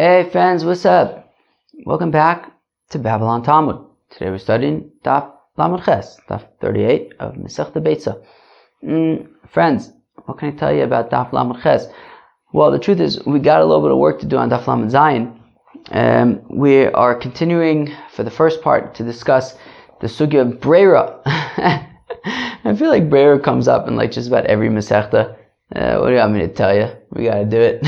Hey friends, what's up? Welcome back to Babylon Talmud. Today we're studying Daf Lamed Ches, Daf 38 of Masechta Beitzah. Friends, what can I tell you about Daf Lamed Ches? Well, the truth is we got a little bit of work to do on Daf Lamed Zayin. We are continuing for the first part to discuss the sugya of Brayra. I feel like Brayra comes up in like just about every Masechta. What do you want me to tell you? We gotta do it.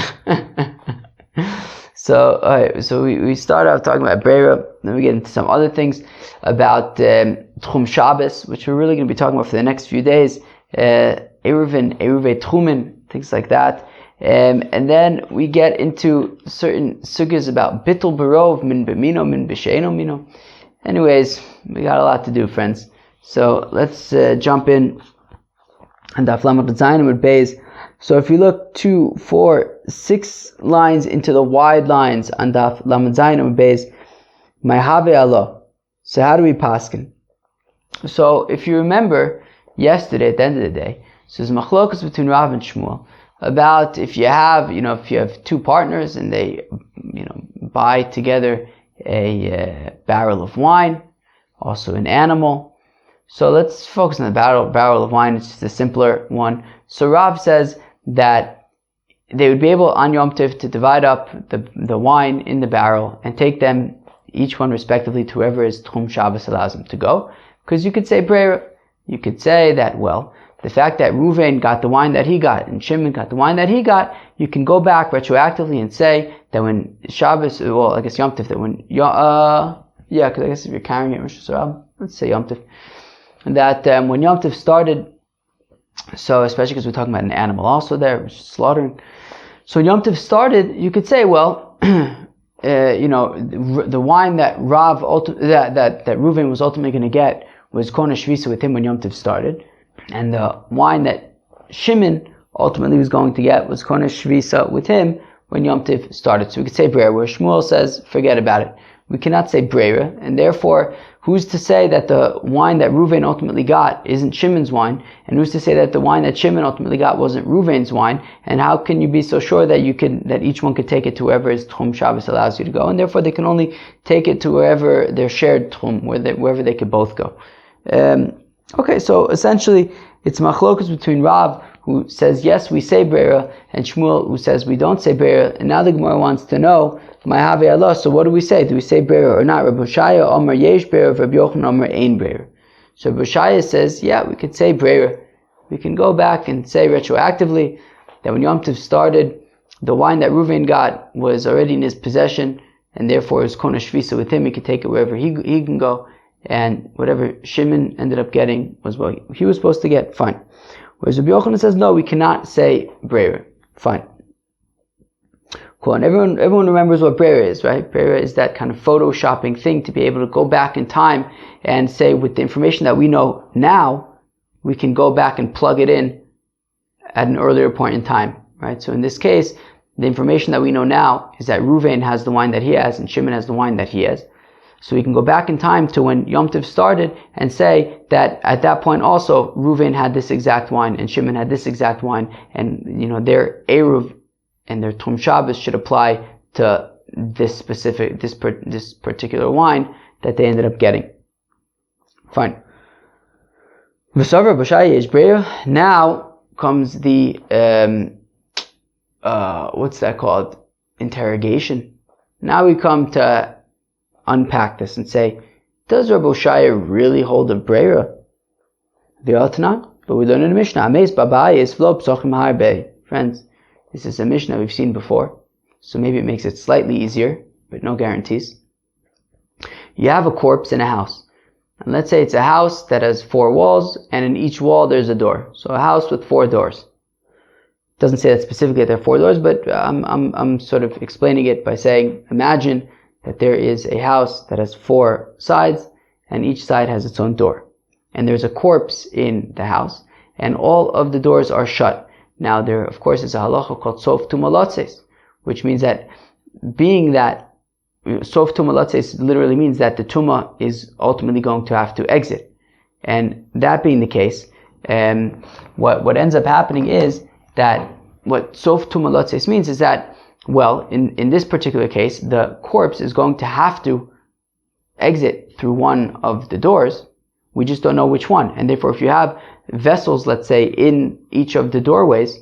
So, alright, so we start out talking about Brayra, then we get into some other things about Tchum Shabbos, which we're really going to be talking about for the next few days, Eruvei Tchumen, things like that, and then we get into certain sugyas about Bittul Barov, Min B'mino, Min B'sheino Mino. Anyways, we got a lot to do, friends. So let's jump in and Daf Lamed Zayin with Beis. So if you look 2, 4, 6 lines into the wide lines on Daf Lamed Zayin and Beis, Mayhave Allah. So how do we paskin? So if you remember yesterday at the end of the day, so there's machlokas between Rav and Shmuel about if you have two partners and they buy together a barrel of wine, also an animal. So let's focus on the barrel of wine. It's just a simpler one. So Rav says that they would be able on Yom Tov to divide up the wine in the barrel and take them, each one respectively, to whoever is Tchum Shabbos allows them to go. Because you could say Brayra. You could say that, well, the fact that Ruvain got the wine that he got and Shimon got the wine that he got, you can go back retroactively and say that when Shabbos, well, I guess Yom Tov, that when, because I guess if you're carrying it, Rosh Hashanah, let's say Yom Tov, that when Yom Tov started, so especially because we're talking about an animal also there, slaughtering. So when Yom Tov started, you could say, well, the wine that that Reuven was ultimately going to get was Kona Shvisa with him when Yom Tov started, and the wine that Shimon ultimately was going to get was Kona Shvisa with him when Yom Tov started. So we could say Brayra, where Shmuel says, forget about it. We cannot say Brayra, and therefore, who's to say that the wine that Reuven ultimately got isn't Shimon's wine? And who's to say that the wine that Shimon ultimately got wasn't Reuven's wine? And how can you be so sure that that each one could take it to wherever his Tchum Shabbos allows you to go? And therefore they can only take it to wherever their shared Tchum, wherever they could both go. Okay, so essentially it's machlokas between Rav, who says yes, we say Brayra, and Shmuel, who says we don't say Brayra. And now the Gemara wants to know, Mayhave Allah, so what do we say? Do we say Brayra or not? Rabbi Hoshaya Omer Yesh Brayra, Rabbi Yochanan Omer Ein Brayra. So Rabbi Hoshaya says, yeah, we could say Brayra. We can go back and say retroactively that when Yom Tov started, the wine that Reuven got was already in his possession, and therefore it was Kona Shvisa with him. He could take it wherever he can go, and whatever Shimon ended up getting was what he was supposed to get. Fine. Whereas Rabbi Yochanan says, no, we cannot say Brayra. Fine. Cool. And everyone remembers what Brayra is, right? Brayra is that kind of photoshopping thing to be able to go back in time and say, with the information that we know now, we can go back and plug it in at an earlier point in time, right? So in this case, the information that we know now is that Reuven has the wine that he has and Shimon has the wine that he has. So we can go back in time to when Yom Tov started and say that at that point also Reuven had this exact wine and Shimon had this exact wine, and their Eruv and their Tchum Shabbos should apply to this particular wine that they ended up getting. Fine. V'savar b'shaya is Brayra. Now comes the what's that called? Interrogation. Now we come to unpack this and say, does Rabbi Hoshaya really hold a Brayra? V'yatnan, but we learn in the Mishnah, Ameis Babai is Vlo Psochim Harbe. Friends, this is a Mishnah we've seen before, so maybe it makes it slightly easier, but no guarantees. You have a corpse in a house, and let's say it's a house that has 4 walls, and in each wall there's a door. So a house with 4 doors. It doesn't say that specifically that there are 4 doors, but I'm sort of explaining it by saying, imagine that there is a house that has 4 sides, and each side has its own door. And there's a corpse in the house, and all of the doors are shut. Now there, of course, is a halacha called sof tumalatzes, which means that being that sof tumalatzes literally means that the tuma is ultimately going to have to exit. And that being the case, what ends up happening is that what sof tumalatzes means is that Well, in this particular case, the corpse is going to have to exit through one of the doors. We just don't know which one. And therefore, if you have vessels, let's say, in each of the doorways,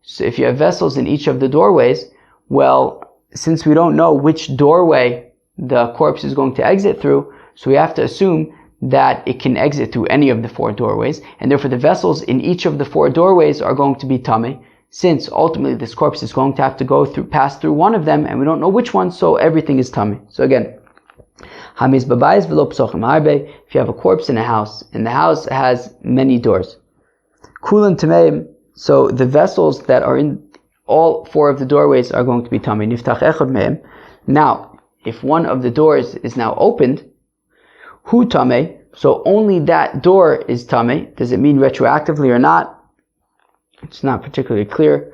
so if you have vessels in each of the doorways, well, since we don't know which doorway the corpse is going to exit through, so we have to assume that it can exit through any of the 4 doorways, and therefore the vessels in each of the 4 doorways are going to be tamei, since ultimately this corpse is going to have to pass through one of them, and we don't know which one, so everything is tamei. So again, if you have a corpse in a house, and the house has many doors, kulan tameim, so the vessels that are in all 4 of the doorways are going to be tamei. Niftach echad mehem. Now, if one of the doors is now opened, hu tamei, so only that door is tamei. Does it mean retroactively or not? It's not particularly clear,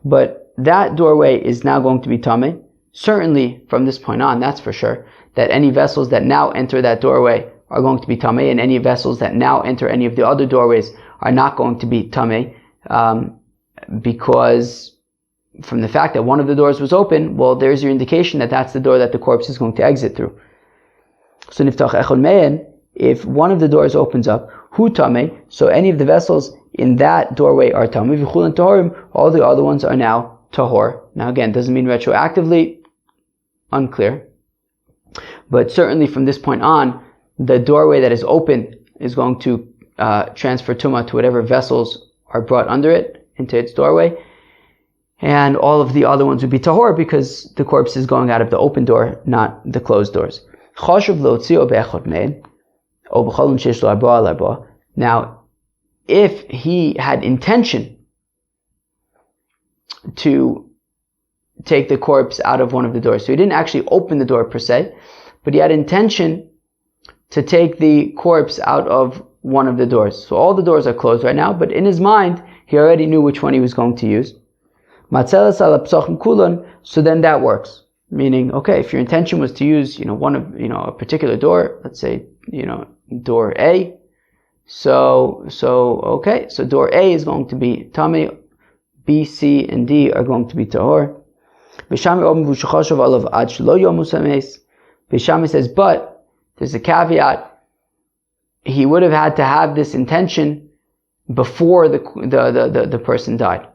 but that doorway is now going to be tamei. Certainly, from this point on, that's for sure, that any vessels that now enter that doorway are going to be tamei, and any vessels that now enter any of the other doorways are not going to be tamei, because from the fact that one of the doors was open, well, there's your indication that that's the door that the corpse is going to exit through. So niftach echad me'en, if one of the doors opens up, hu tamei, so any of the vessels in that doorway are tamei, v'chulan tahorim, all the other ones are now tahor. Now again, doesn't mean retroactively, unclear. But certainly from this point on, the doorway that is open is going to transfer tumah to whatever vessels are brought under it, into its doorway. And all of the other ones would be tahor because the corpse is going out of the open door, not the closed doors. Now, if he had intention to take the corpse out of one of the doors, so he didn't actually open the door per se, but he had intention to take the corpse out of one of the doors. So all the doors are closed right now, but in his mind, he already knew which one he was going to use. So then that works. Meaning, okay, if your intention was to use, one of, a particular door, let's say, door A. So door A is going to be tamei, B, C, and D are going to be tahor. Bishami says, but there's a caveat. He would have had to have this intention before the person died.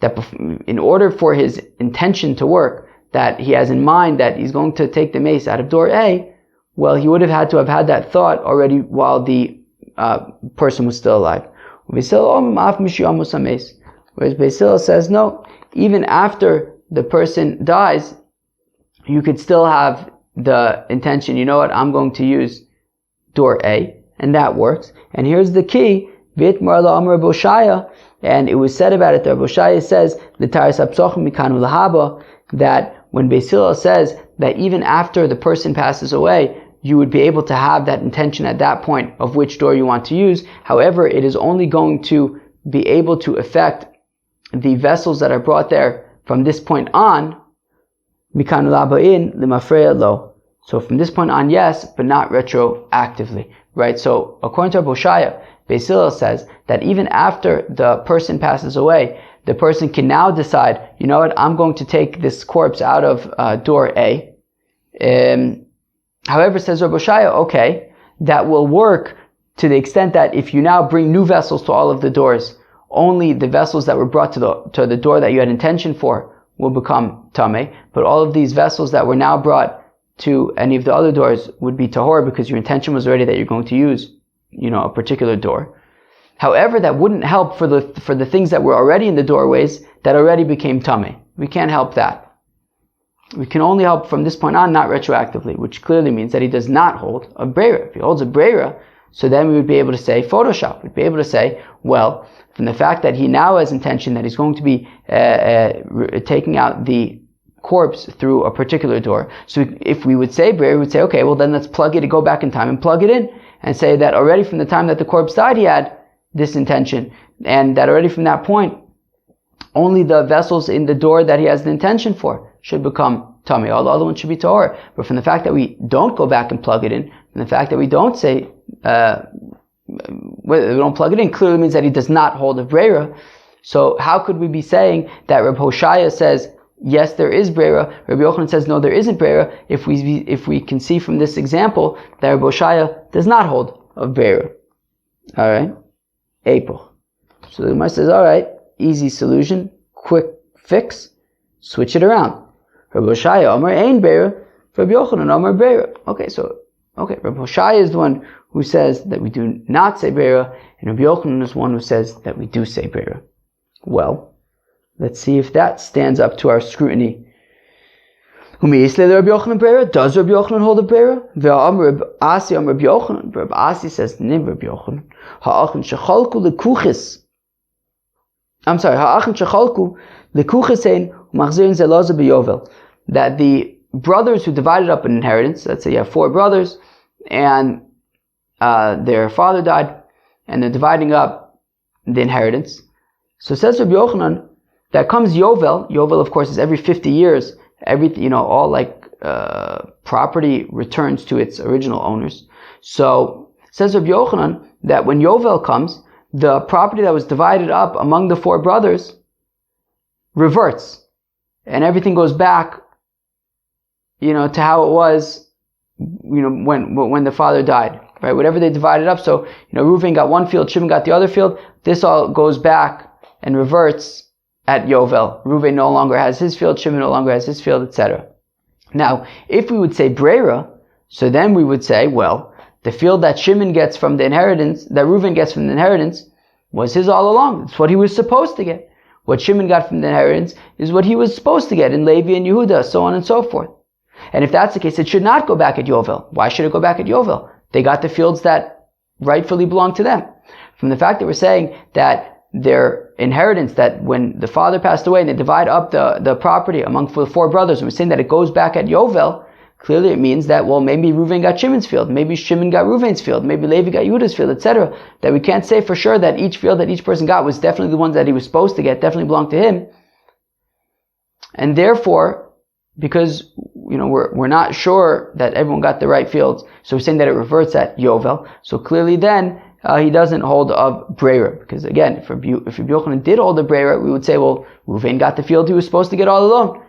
That in order for his intention to work, that he has in mind that he's going to take the mace out of door A, well, he would have had to have had that thought already while the person was still alive. Whereas Beis Hillel says, no, even after the person dies, you could still have the intention, I'm going to use door A, and that works. And here's the key, and it was said about it there, Boshaya says, that when Beis Hillel says that even after the person passes away, you would be able to have that intention at that point of which door you want to use. However, it is only going to be able to affect the vessels that are brought there from this point on, so from this point on, yes, but not retroactively, right? So according to Boshaya, Beis Hillel says that even after the person passes away, the person can now decide, I'm going to take this corpse out of door A. However, says Rabbi Shaya, okay, that will work to the extent that if you now bring new vessels to all of the doors, only the vessels that were brought to the door that you had intention for will become tamei, but all of these vessels that were now brought to any of the other doors would be tahor because your intention was already that you're going to use, a particular door. However, that wouldn't help for the things that were already in the doorways that already became tamei. We can't help that. We can only help from this point on, not retroactively, which clearly means that he does not hold a Brayra. If he holds a Brayra, so then we would be able to say Photoshop. We'd be able to say, well, from the fact that he now has intention that he's going to be taking out the corpse through a particular door. So if we would say Brayra, we would say, okay, well then let's go back in time and plug it in and say that already from the time that the corpse died, he had this intention, and that already from that point, only the vessels in the door that he has the intention for should become tamei. All the other ones should be tahor. But from the fact that we don't go back and plug it in, and the fact that we don't say, we don't plug it in, clearly means that he does not hold a Brayra. So how could we be saying that Reb Hoshaya says yes, there is Brayra. Rabbi Yochanan says, no, there isn't Brayra. If we can see from this example that Rabbi Hoshaya does not hold of Brayra. Alright? Epoch. So the Gemara says, alright, easy solution, quick fix, switch it around. Rabbi Hoshaya, Amar Ein Brayra, Rabbi Yochanan, Amar Brayra. Okay, Rabbi Hoshaya is the one who says that we do not say Brayra, and Rabbi Yochanan is one who says that we do say Brayra. Well, let's see if that stands up to our scrutiny. Does Rabbi Yochanan hold a Brayra? Rabbi Asi says, Nim Rabbi Yochanan. Ha'achin shechalku lekuchis. I'm sorry, ha'achin shechalku lekuchis ein umachzirin zelaza b'yovel. That the brothers who divided up an inheritance, let's say you have 4 brothers, and their father died, and they're dividing up the inheritance. So says Rabbi Yochanan, that comes Yovel. Yovel, of course, is every 50 years. All property returns to its original owners. So says Rabbi Yochanan that when Yovel comes, the property that was divided up among the 4 brothers reverts, and everything goes back, to how it was, when the father died. Right? Whatever they divided up. So, Reuven got one field, Shimon got the other field. This all goes back and reverts at Yovel. Reuven no longer has his field, Shimon no longer has his field, etc. Now, if we would say Brayra, so then we would say, well, the field that Shimon gets from the inheritance, that Reuven gets from the inheritance, was his all along. It's what he was supposed to get. What Shimon got from the inheritance is what he was supposed to get in Levi and Yehuda, so on and so forth. And if that's the case, it should not go back at Yovel. Why should it go back at Yovel? They got the fields that rightfully belong to them. From the fact that we're saying that their inheritance, that when the father passed away and they divide up the property among the 4 brothers, and we're saying that it goes back at Yovel, clearly it means that, well, maybe Reuven got Shimon's field, maybe Shimon got Reuven's field, maybe Levi got Yehuda's field, etc. That we can't say for sure that each field that each person got was definitely the ones that he was supposed to get, definitely belonged to him. And therefore, because we're not sure that everyone got the right fields, so we're saying that it reverts at Yovel. So clearly then he doesn't hold of Brayra, because again, if Rabbi Yochanan did hold of Brayra, we would say, well, Reuven got the field he was supposed to get all along.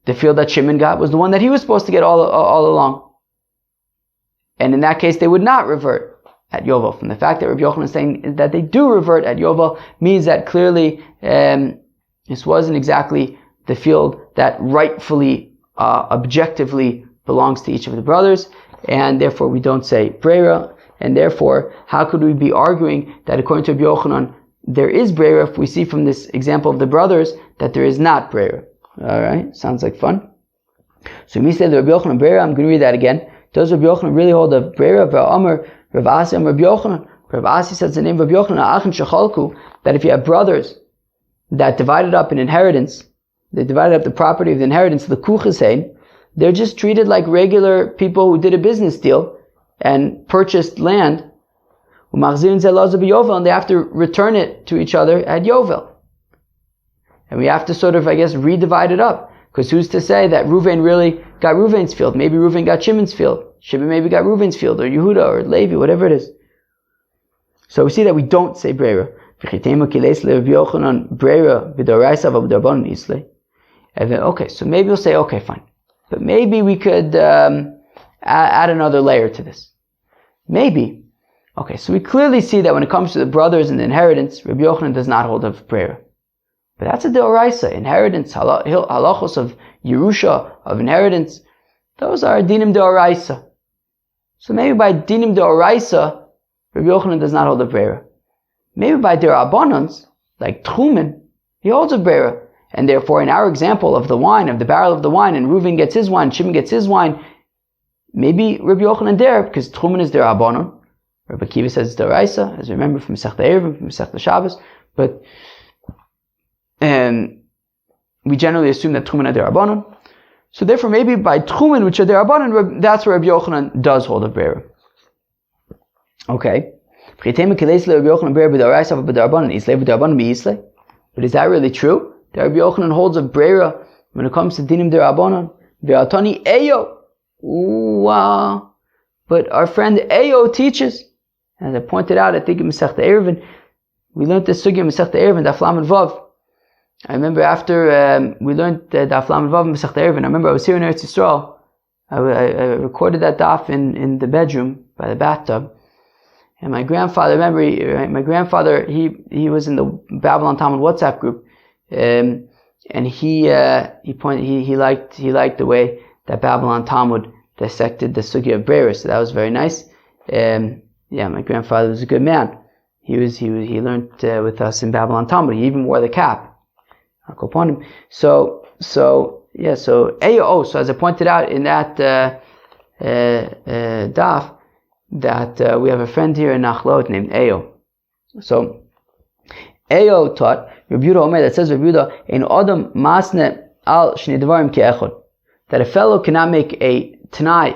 The field that Shimon got was the one that he was supposed to get all along. And in that case, they would not revert at Yovel. From the fact that Rabbi Yochanan is saying that they do revert at Yovel means that clearly this wasn't exactly the field that rightfully objectively belongs to each of the brothers, and therefore we don't say Brayra, and therefore how could we be arguing that according to Rabbi Yochanan there is Brayra if we see from this example of the brothers that there is not Brayra? Alright, sounds like fun. So we say the Rabbi Yochanan Brayra, I'm going to read that again. Does Rabbi Yochanan really hold of Brayra? Rav Asi Rabbi Yochanan. Rav Asi says the name of Rabbi Yochanan, that if you have brothers that divided up an inheritance, they divided up the property of the inheritance, the kuchesein, they're just treated like regular people who did a business deal and purchased land, and they have to return it to each other at Yovel. And we have to sort of, redivide it up. Because who's to say that Reuven really got Reuven's field? Maybe Reuven got Shimon's field. Shimon maybe got Reuven's field, or Yehuda, or Levi, whatever it is. So we see that we don't say Brayra. Okay, so maybe we'll say, okay, fine. But maybe we could add another layer to this. Maybe. Okay, so we clearly see that when it comes to the brothers and the inheritance, Rabbi Yochanan does not hold of Brayra. But that's a deoraisa. Inheritance, halachos of Yerusha, of inheritance, those are dinim deoraisa. So maybe by dinim deoraisa, Rabbi Yochanan does not hold of Brayra. Maybe by derabbanans, like Tchumen, he holds of Brayra. And therefore, in our example of the wine, of the barrel of the wine, and Reuven gets his wine, Shimon gets his wine, maybe Rabbi Yochanan there, because Tchumen is derabbanan. Rabbi Akiva says it's deraisa, as we remember from Masechta Eruvin, from Masechta Shabbos. But we generally assume that Tchumen are derabbanan. So therefore, maybe by Tchumen, which are derabbanan, that's where Rabbi Yochanan does hold of Brayra. Okay. But is that really true? That Rabbi Yochanan holds of Brayra when it comes to dinim derabbanan? Ve'atani Eyo. Wow. But our friend Eyo teaches, as I pointed out, I think in Masechta Eruvin, we learned this sugya in Masechta Eruvin, Daf Lamed Vav, I remember after we learned the Daf Lamed Vav Masechet Eruvin, I remember I was here in Eretz Yisrael. I recorded that daf in the bedroom by the bathtub, and my grandfather. Remember, my grandfather he was in the Babylon Talmud WhatsApp group, and he liked the way that Babylon Talmud dissected the sugya of Brayra, so that was very nice. My grandfather was a good man. He learned with us in Babylon Talmud. He even wore the cap. I'll go upon him. So as I pointed out in that daf, that we have a friend here in Nachlaot named Eyo. So Eyo taught Rabbi Yehuda Omer, that says Rabbi Yehuda in Adam Masne al Shnei Devarim Ke'echad, that a fellow cannot make a Tanai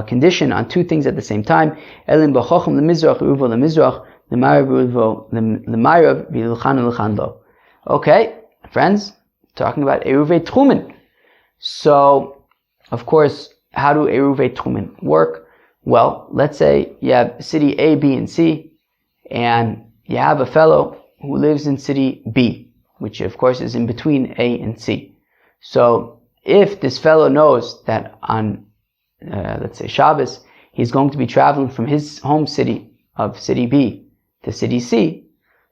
condition on two things at the same time. Elim b'chocham lemizrach uvo lemizrach lemarav uvo lemarav v'ilchan l'chan lo. Okay, friends, talking about Eruvei Tchumen. So, of course, how do Eruvei Tchumen work? Well, let's say you have city A, B, and C, and you have a fellow who lives in city B, which of course is in between A and C. So, if this fellow knows that on, let's say Shabbos, he's going to be traveling from his home city of city B to city C,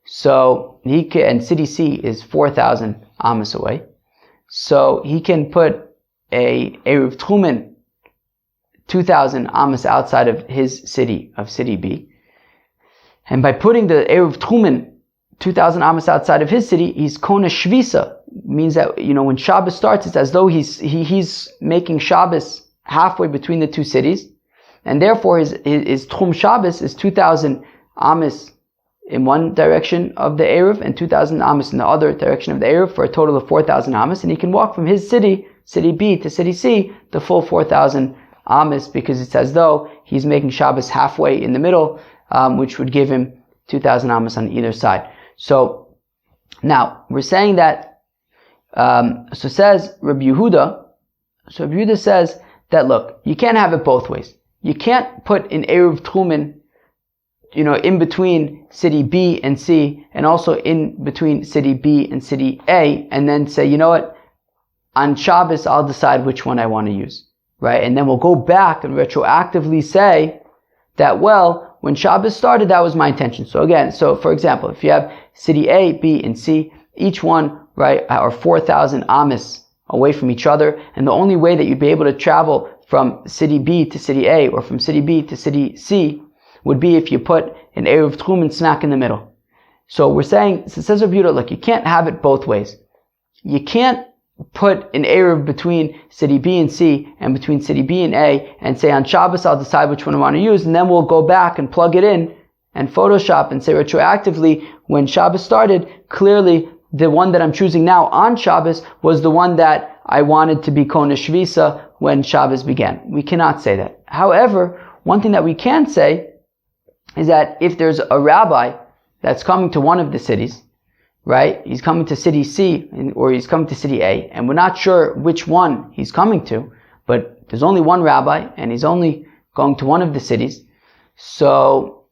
so he can, and city C is 4,000 amas away. So he can put a Eruv Tchumen 2,000 amas outside of his city, of city B. And by putting the Eruv Tchumen 2,000 amas outside of his city, he's Kona Shvisa. Means that, when Shabbos starts, it's as though he's making Shabbos halfway between the two cities. And therefore his Tchum Shabbos is 2,000 amas in one direction of the Eruv and 2,000 amas in the other direction of the Eruv, for a total of 4,000 amas, and he can walk from his city B to city C, the full 4,000 amas, because it's as though he's making Shabbos halfway in the middle, which would give him 2,000 amas on either side. So now we're saying that. So says Rabbi Yehuda. So Rabbi Yehuda says that, look, you can't have it both ways. You can't put an Eruv Tchumen in between city B and C, and also in between city B and city A, and then say, you know what, on Shabbos I'll decide which one I want to use, right? And then we'll go back and retroactively say that, well, when Shabbos started, that was my intention. So for example, if you have city A, B, and C, each one, right, are 4,000 amas away from each other, and the only way that you'd be able to travel from city B to city A, or from city B to city C, would be if you put an Eruv Tchumen smack in the middle. So we're saying, so it says Rabbi Yehuda, look, you can't have it both ways. You can't put an Eruv between city B and C and between city B and A and say on Shabbos I'll decide which one I want to use, and then we'll go back and plug it in and Photoshop and say retroactively, when Shabbos started, clearly the one that I'm choosing now on Shabbos was the one that I wanted to be Kona Shvisa when Shabbos began. We cannot say that. However, one thing that we can say is that if there's a rabbi that's coming to one of the cities, right? He's coming to city C, or he's coming to city A, and we're not sure which one he's coming to, but there's only one rabbi, and he's only going to one of the cities. So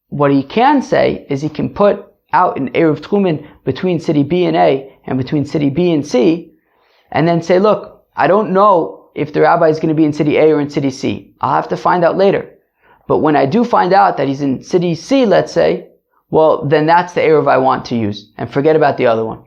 what he can say is he can put out an Eruv Tchumen between city B and A, and between city B and C, and then say, look, I don't know if the rabbi is going to be in city A or in city C. I'll have to find out later. But when I do find out that he's in city C, let's say, well, then that's the Eruv I want to use, and forget about the other one.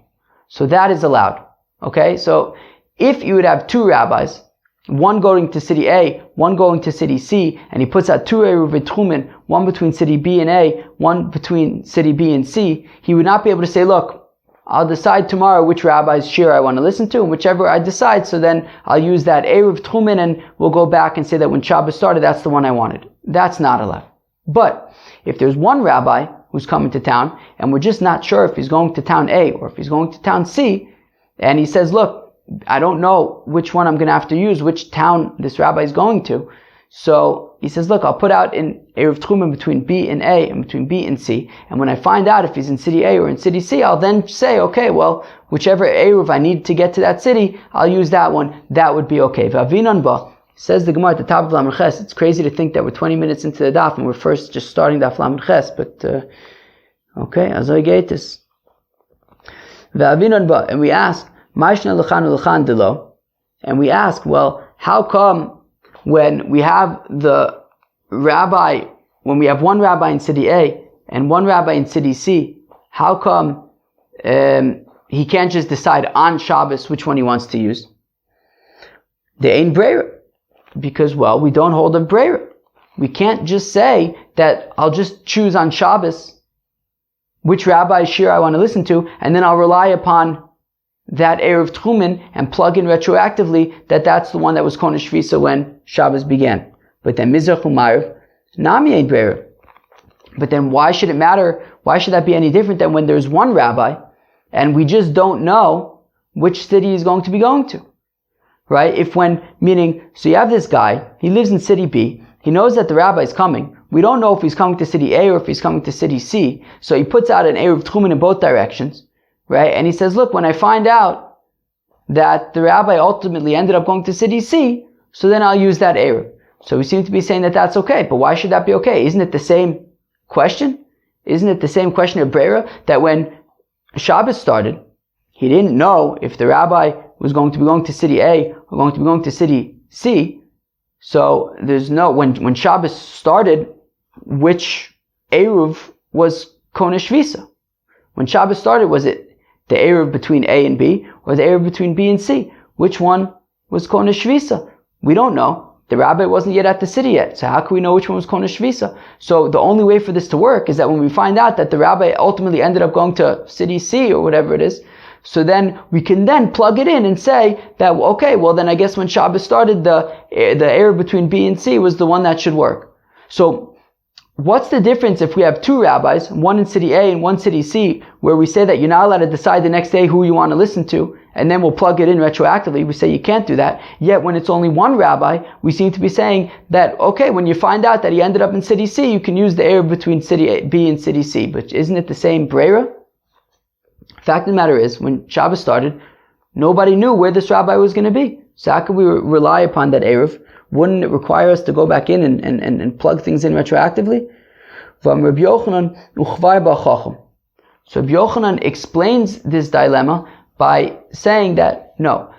So that is allowed. Okay? So if you would have two rabbis, one going to city A, one going to city C, and he puts out two Eruv Tchumen, one between city B and A, one between city B and C, he would not be able to say, look, I'll decide tomorrow which rabbi's shir I want to listen to, and whichever I decide, so then I'll use that Eruv Tchumen, and we'll go back and say that when Shabbos started, that's the one I wanted. That's not allowed. But if there's one rabbi who's coming to town, and we're just not sure if he's going to town A or if he's going to town C, and he says, look, I don't know which one I'm going to have to use, which town this rabbi is going to. So he says, look, I'll put out in Eruv Tchumen between B and A and between B and C, and when I find out if he's in city A or in city C, I'll then say, okay, well, whichever Eruv I need to get to that city, I'll use that one. That would be okay. V'avinan ba, says the Gemara at the top of Lamed Ches. It's crazy to think that we're 20 minutes into the daf and we're first just starting daf Lamed Ches, but okay, as I get this. And we ask, and we ask, well, how come when we have the rabbi, when we have one rabbi in city A and one rabbi in city C, how come he can't just decide on Shabbos which one he wants to use? There ain't Brayra. Because, well, we don't hold a Brayra. We can't just say that I'll just choose on Shabbos which rabbi's shir I want to listen to, and then I'll rely upon that Erev Tchumen and plug in retroactively that that's the one that was Konesh Shvisa when Shabbos began. But then Mizrach U'Ma'ariv, Nami ain't Brayra. But then why should it matter? Why should that be any different than when there's one rabbi and we just don't know which city he's going to be going to? Right? So you have this guy, he lives in city B, he knows that the rabbi is coming. We don't know if he's coming to city A or if he's coming to city C. So he puts out an Erev Tchumen in both directions, right? And he says, look, when I find out that the rabbi ultimately ended up going to city C, so then I'll use that Erev. So we seem to be saying that that's okay. But why should that be okay? Isn't it the same question? Isn't it the same question of Brayra? That when Shabbos started, he didn't know if the rabbi was going to be going to city A or going to be going to city C. So there's no, when Shabbos started, which Eruv was Konesh Shvisa? When Shabbos started, was it the Eruv between A and B or the Eruv between B and C? Which one was Konesh Shvisa? We don't know. The rabbi wasn't yet at the city yet. So how can we know which one was Konesh Shvisa? So the only way for this to work is that when we find out that the rabbi ultimately ended up going to city C or whatever it is, so then we can then plug it in and say that, okay, well then I guess when Shabbos started, the Erev between B and C was the one that should work. So what's the difference if we have two rabbis, one in city A and one city C, where we say that you're not allowed to decide the next day who you want to listen to, and then we'll plug it in retroactively. We say you can't do that. Yet when it's only one rabbi, we seem to be saying that, okay, when you find out that he ended up in city C, you can use the Erev between city B and city C. But isn't it the same Brayra? Fact of the matter is, when Shabbos started, nobody knew where this rabbi was going to be. So how could we rely upon that Erev? Wouldn't it require us to go back in and plug things in retroactively? So Rabbi Yochanan explains this dilemma by saying that, no,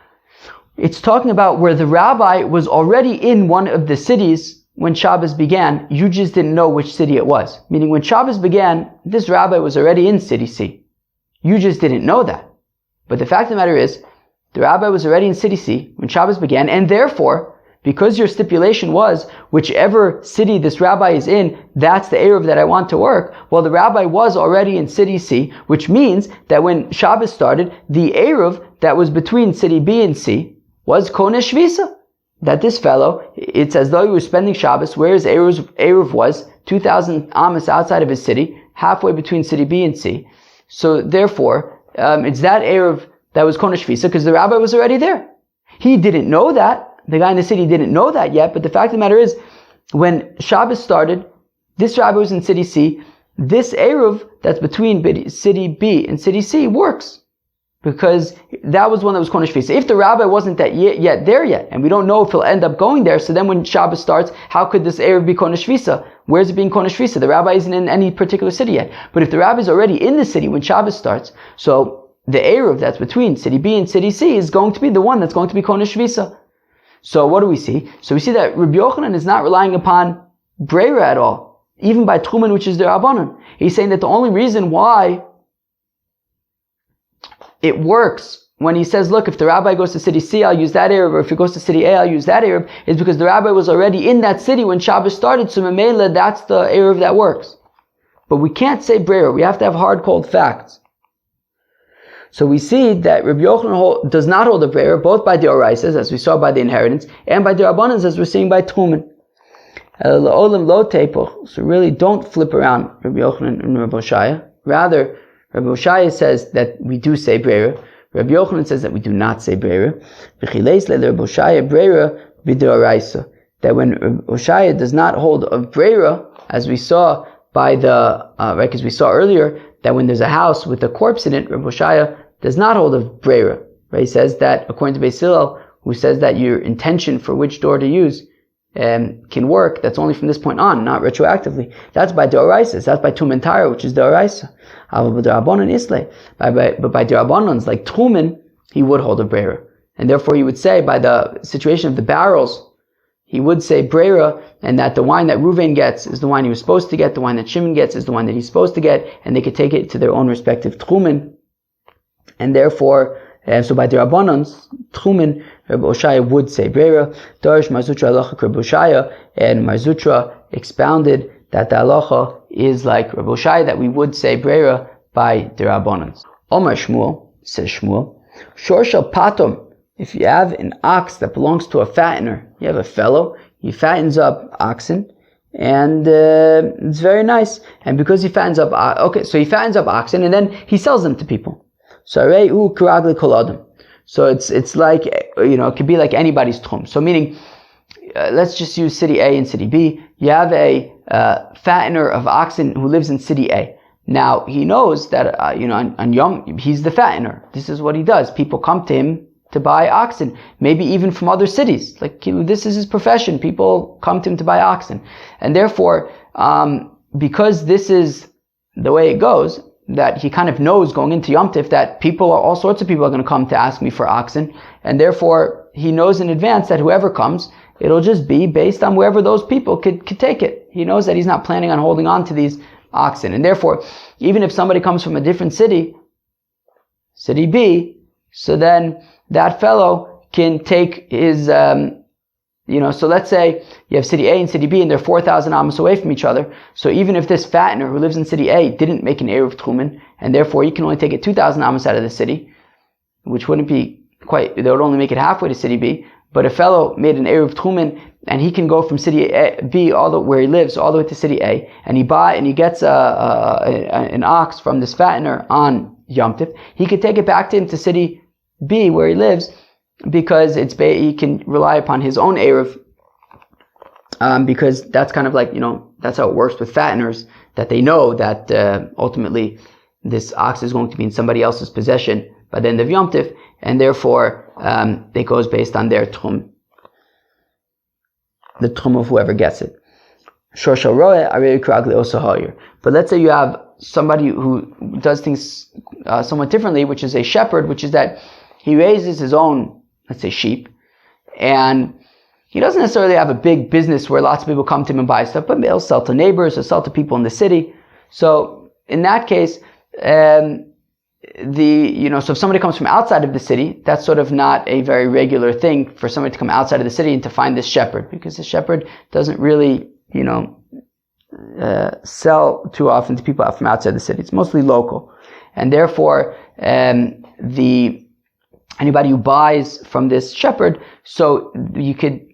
it's talking about where the rabbi was already in one of the cities when Shabbos began, you just didn't know which city it was. Meaning when Shabbos began, this rabbi was already in city C. You just didn't know that. But the fact of the matter is, the rabbi was already in city C when Shabbos began, and therefore, because your stipulation was, whichever city this rabbi is in, that's the Erev that I want to work, well, the rabbi was already in city C, which means that when Shabbos started, the Erev that was between city B and C was Konesh Shvisa. That this fellow, it's as though he was spending Shabbos, where his Erev was, 2,000 amas outside of his city, halfway between city B and C. So therefore, it's that Erev that was Konesh Shvisa because the rabbi was already there. He didn't know that. The guy in the city didn't know that yet. But the fact of the matter is, when Shabbos started, this rabbi was in city C. This Erev that's between city B and city C works because that was one that was Konesh Shvisa. If the rabbi wasn't yet there yet, and we don't know if he'll end up going there, so then when Shabbos starts, how could this Erev be Konesh Shvisa? Where's it being Konesh Shvisa? The rabbi isn't in any particular city yet. But if the rabbi is already in the city when Shabbos starts, so the Erev that's between city B and city C is going to be the one that's going to be Konesh Shvisa. So what do we see? So we see that Rabbi Yochanan is not relying upon Brayra at all, even by Tchumen, which is the Rabbanon. He's saying that the only reason why it works when he says, look, if the rabbi goes to city C, I'll use that Erev, or if he goes to city A, I'll use that Erev, is because the rabbi was already in that city when Shabbos started, so Memela, that's the Erev that works. But we can't say Brayra, we have to have hard, cold facts. So we see that Rabbi Yochanan does not hold a Brayra, both by the Oraisas, as we saw by the inheritance, and by the Rabbanans, as we're seeing by Tchumen. So really don't flip around Rabbi Yochanan and Rabbi Hoshaya. Rather, Rabbi Hoshaya says that we do say Brayra. Rabbi Yochanan says that we do not say Brayra. That when Rabbi Hoshaya does not hold of Brayra, as we saw by as we saw earlier, that when there's a house with a corpse in it, Rabbi Hoshaya does not hold of Brayra. Right? He says that according to Beis Hillel, who says that your intention for which door to use can work, that's only from this point on, not retroactively. That's by D'Oraisa. That's by Tum and Tyra, which is D'Oraisa. But by D'Rabbanans, like Truman, he would hold a Brayra. And therefore he would say, by the situation of the barrels, he would say Brayra, and that the wine that Reuven gets is the wine he was supposed to get, the wine that Shimon gets is the wine that he's supposed to get, and they could take it to their own respective Truman. And therefore, so by the Rabbanans, Truman, Rabbi Oshaya would say Brayra. Darish Marzutra halacha Rabbi Oshaya, and Marzutra expounded that the halacha is like Rabbi Oshaya, that we would say Brayra by the Rabbanans. Omar Shmuel, says Shmuel, Shorshal Patom, if you have an ox that belongs to a fattener, you have a fellow, he fattens up oxen, and it's very nice. And because he fattens up, so he fattens up oxen, and then he sells them to people. So it's like, it could be like anybody's tchum. So meaning, let's just use city A and city B. You have a fattener of oxen who lives in city A. Now he knows that on Yom he's the fattener. This is what he does. People come to him to buy oxen, maybe even from other cities. Like, this is his profession. People come to him to buy oxen. And therefore, because this is the way it goes, that he kind of knows going into Yom Tif that all sorts of people are going to come to ask me for oxen. And therefore, he knows in advance that whoever comes, it'll just be based on wherever those people could take it. He knows that he's not planning on holding on to these oxen. And therefore, even if somebody comes from a different city, city B, so then that fellow can take his, so let's say you have city A and city B and they're 4,000 amos away from each other. So even if this fattener who lives in city A didn't make an Eruv Tchumen, and therefore he can only take it 2,000 amos out of the city, which wouldn't be quite, they would only make it halfway to city B. But a fellow made an Eruv Tchumen, and he can go from city B where he lives all the way to city A, and he gets an ox from this fattener on Yom Tif. He could take it back to him to city B where he lives, because he can rely upon his own Eruv, because that's kind of like, that's how it works with fatteners, that they know that ultimately this ox is going to be in somebody else's possession by the end of Yom Tif, and therefore it goes based on their tchum, the tchum of whoever gets it. But let's say you have somebody who does things somewhat differently, which is a shepherd, which is that he raises his own, let's say, sheep, and he doesn't necessarily have a big business where lots of people come to him and buy stuff, but he'll sell to neighbors or sell to people in the city. So in that case, so if somebody comes from outside of the city, that's sort of not a very regular thing for somebody to come outside of the city and to find this shepherd, because the shepherd doesn't really, sell too often to people out from outside the city. It's mostly local. And therefore, anybody who buys from this shepherd, so you could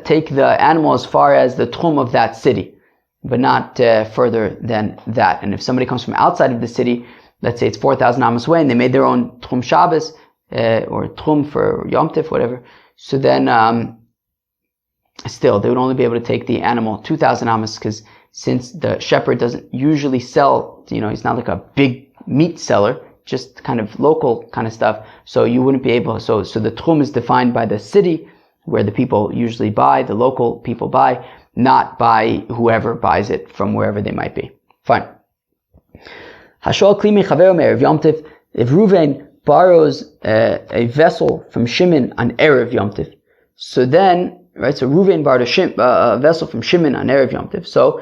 take the animal as far as the tchum of that city, but not further than that. And if somebody comes from outside of the city, let's say it's 4,000 amos away, and they made their own tchum Shabbos, or tchum for Yom Tif, whatever, so then still they would only be able to take the animal 2,000 amos, because since the shepherd doesn't usually sell, he's not like a big meat seller, just kind of local kind of stuff, so you wouldn't be able, so the tchum is defined by the city where the people usually buy, the local people buy, not by whoever buys it from wherever they might be. Fine. Hashol klimi chaver me'erev Yom Tif, if Reuven borrows a vessel from Shimon on Erev Yom Tif, so then, right, so Reuven borrowed a vessel from Shimon on Erev Yom Tif, so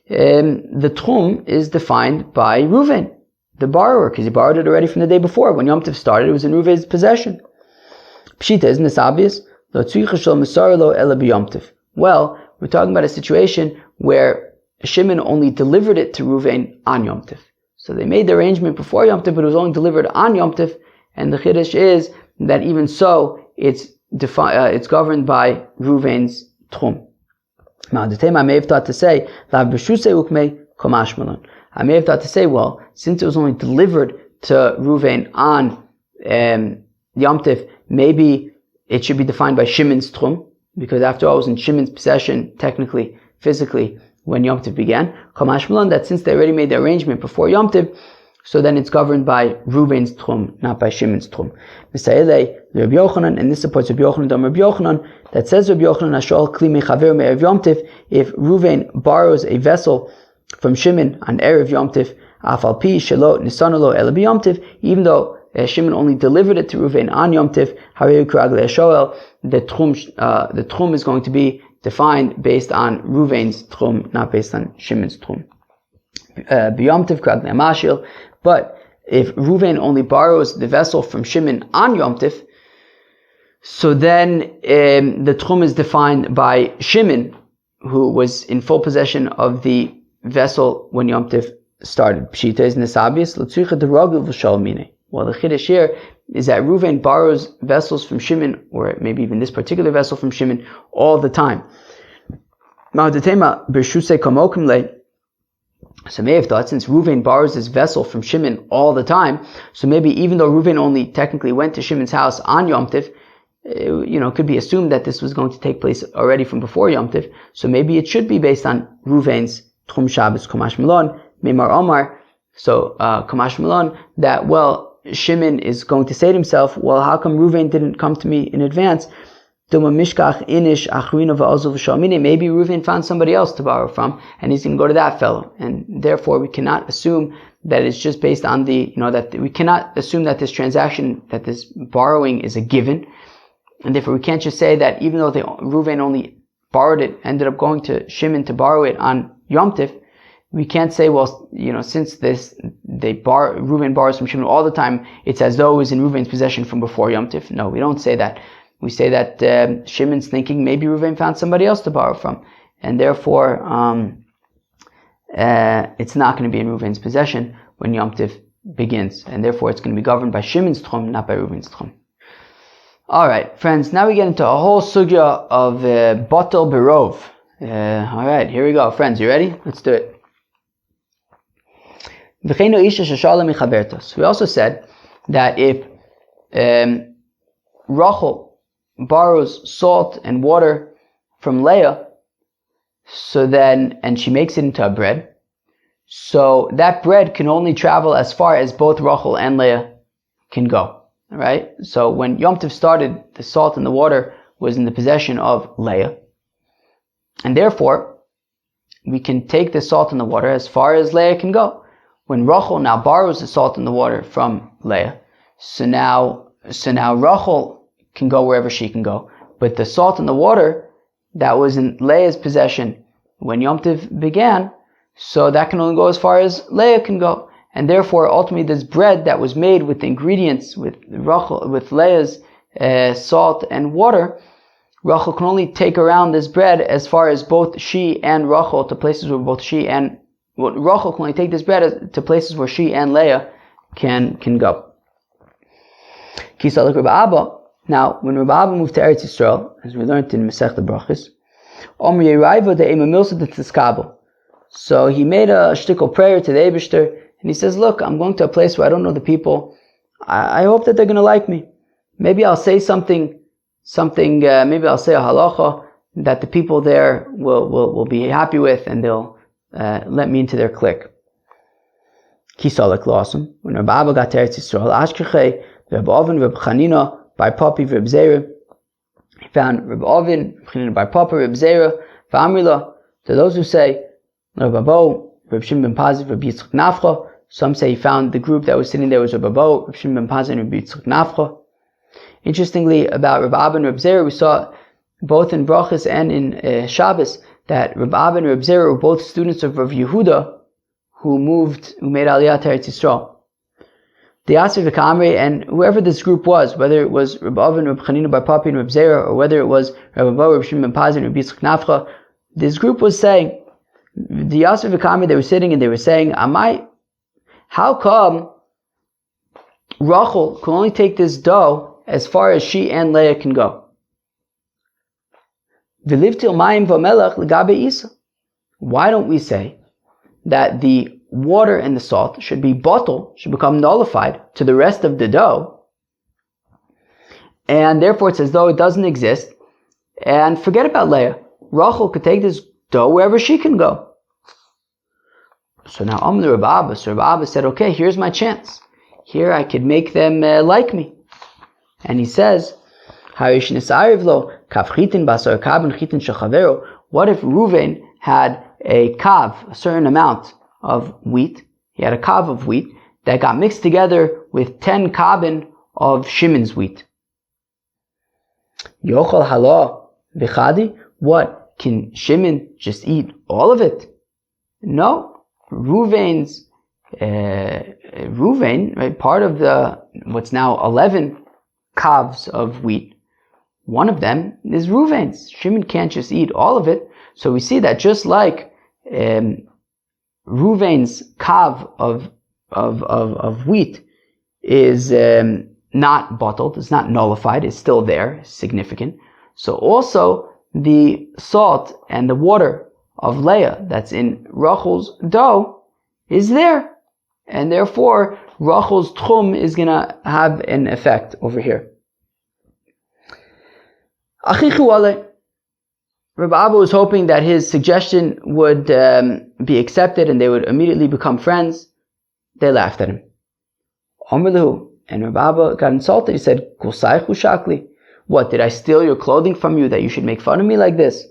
the tchum is defined by Reuven, the borrower, because he borrowed it already from the day before. When Yom Tif started, it was in Reuven's possession. Pshita, isn't this obvious? Well, we're talking about a situation where Shimon only delivered it to Reuven on Yom Tif. So they made the arrangement before Yom Tif, but it was only delivered on Yom Tif, and the Chiddush is that even so, it's governed by Reuven's tchum. I may have thought to say, I may have thought to say, well, since it was only delivered to Reuven on Yom Tif, maybe it should be defined by Shimon's tchum, because after all, it was in Shimon's possession, technically, physically, when Yom Tif began. That since they already made the arrangement before Yom Tif, so then it's governed by Reuven's tchum, not by Shimon's tchum. Rabbi Yochanan, and this supports Rabbi Yochanan, that says Rabbi Yochanan, Ashol kli mechaver me'erev Yom Tiv, if Reuven borrows a vessel from Shimon on Erev Yom Tiv, afal pi shelo nisanolo ela b'Yom Tiv, even though Shimon only delivered it to Reuven on Yom Tiv, harei krag le'ashoel, the tchum is going to be defined based on Reuven's tchum, not based on Shimon's tchum. B'Yom Tiv krag le'amashil, but if Reuven only borrows the vessel from Shimon on Yom Tiv, so then the tchum is defined by Shimon, who was in full possession of the vessel when Yom Tiv started. Pshita is nesabius, l'tzucha derogil v'shol mine. Well, the chiddush here is that Reuven borrows vessels from Shimon, or maybe even this particular vessel from Shimon, all the time. So may have thought, since Reuven borrows his vessel from Shimon all the time, so maybe even though Reuven only technically went to Shimon's house on Yom Tiv, it could be assumed that this was going to take place already from before Yom Tiv, so maybe it should be based on Reuven's Tchum Shabbos Komash Milon, Meimar Omar, so Komash Milon, that, well, Shimon is going to say to himself, well, how come Reuven didn't come to me in advance? Maybe Reuven found somebody else to borrow from, and he's going to go to that fellow. And therefore, we cannot assume that it's just based on that we cannot assume that this transaction, that this borrowing is a given. And therefore, we can't just say that even though Reuven only borrowed it, ended up going to Shimon to borrow it on Yom Tiv, we can't say, well, since Reuven borrows from Shimon all the time, it's as though it was in Reuven's possession from before Yom Tiv. No, we don't say that. We say that Shimon's thinking maybe Reuven found somebody else to borrow from, and therefore it's not going to be in Reuven's possession when Yom Tiv begins, and therefore it's going to be governed by Shimon's tchum, not by Reuven's tchum. All right, friends. Now we get into a whole sugya of batel berov. All right, here we go, friends. You ready? Let's do it. We also said that if Rachel borrows salt and water from Leah, and she makes it into a bread, so that bread can only travel as far as both Rachel and Leah can go. All right? So when Yom Tov started, the salt and the water was in the possession of Leah, and therefore we can take the salt and the water as far as Leah can go. When Rachel now borrows the salt and the water from Leah, so now Rachel can go wherever she can go. But the salt and the water that was in Leah's possession when Yom Tov began, so that can only go as far as Leah can go. And therefore, ultimately, this bread that was made with the ingredients, with Leah's salt and water, Rachel can only take around this bread as far as both she and Rachel, to places where both she and Rachel can only take this bread to places where she and Leah can go. Kisalik Rabbi Abba. Now, when Rabbi Abba moved to Eretz Yisrael, as we learned in Masechta Brachos, so he made a shtickle prayer to the Eibishter, and he says, look, I'm going to a place where I don't know the people. I hope that they're going to like me. Maybe I'll say something, maybe I'll say a halacha that the people there will be happy with, and they'll let me into their clique. Kisalik Lawsum. When Rabbi Abba got to Eretz Yisrael, Ashkechei, Rabbi Oven, Rabbi Chanina, by Papi, Rabbi Zera, he found Rabbi Oven, Rabbi Chanina by Papi, Rabbi Zera, V'amrila, to those who say, Rabbi Bo, Rabbi Shimon ben Pazi, Rabbi Yitzchak Nafcha. Some say he found the group that was sitting there was Rabbi Bo, Rabbi Shimon ben Pazi, and Rabbi Yitzchak Nafcha. Interestingly, about Rabbi Abba and Rabbi Zera, we saw both in Brachos and in Shabbos that Rabbi Abba and Rabbi Zera were both students of Rav Yehuda, who made Aliyah to Eretz Yisrael. The Yasir V'Kamri, and whoever this group was, whether it was Rabbi Oven, Rabbi Chanina bar Papi, and Rabbi Zera, or whether it was Rabbi Bo, Rabbi Shimon ben Pazi, and Rabbi Yitzchak Nafcha, this group was saying, the Yasir V'Kamri, they were sitting and they were saying, how come Rachel can only take this dough as far as she and Leah can go? Why don't we say that the water and the salt should be bottled, should become nullified to the rest of the dough, and therefore it's as though it doesn't exist, and forget about Leah. Rachel could take this dough wherever she can go. So now Amr Rabbi Abba. So Rabbi Abba said, okay, here's my chance. Here I could make them like me. And he says, what if Reuven had a kav, a certain amount of wheat? He had a kav of wheat that got mixed together with 10 kabin of Shimon's wheat. Yochel halo v'chadi? What? Can Shimon just eat all of it? No. Reuven, right, part of the, what's now 11 kavs of wheat, one of them is Reuven's. Shimon can't just eat all of it. So we see that just like Reuven's kav of wheat is not bottled, it's not nullified, it's still there, it's significant. So also the salt and the water of Leah that's in Rachel's dough is there. And therefore, Rachel's tchum is going to have an effect over here. Achichu ale. Rabbi Abba was hoping that his suggestion would be accepted and they would immediately become friends. They laughed at him. Amrlahu. And Rabbi Abba got insulted. He said, Kusaychu shakli. What, did I steal your clothing from you that you should make fun of me like this?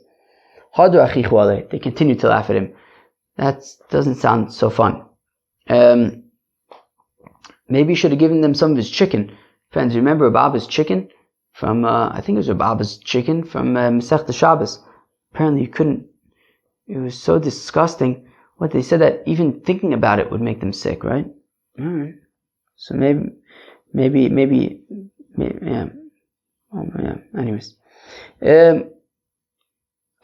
Hadru achichu ale. They continued to laugh at him. That doesn't sound so fun. Maybe he should have given them some of his chicken. Friends, remember Rabbi Abba's chicken? From, I think it was Rabbi Abba's chicken from Masechta Shabbos. Apparently you couldn't, it was so disgusting. What, they said that even thinking about it would make them sick, right? Alright. So maybe, yeah. Oh, yeah. Anyways.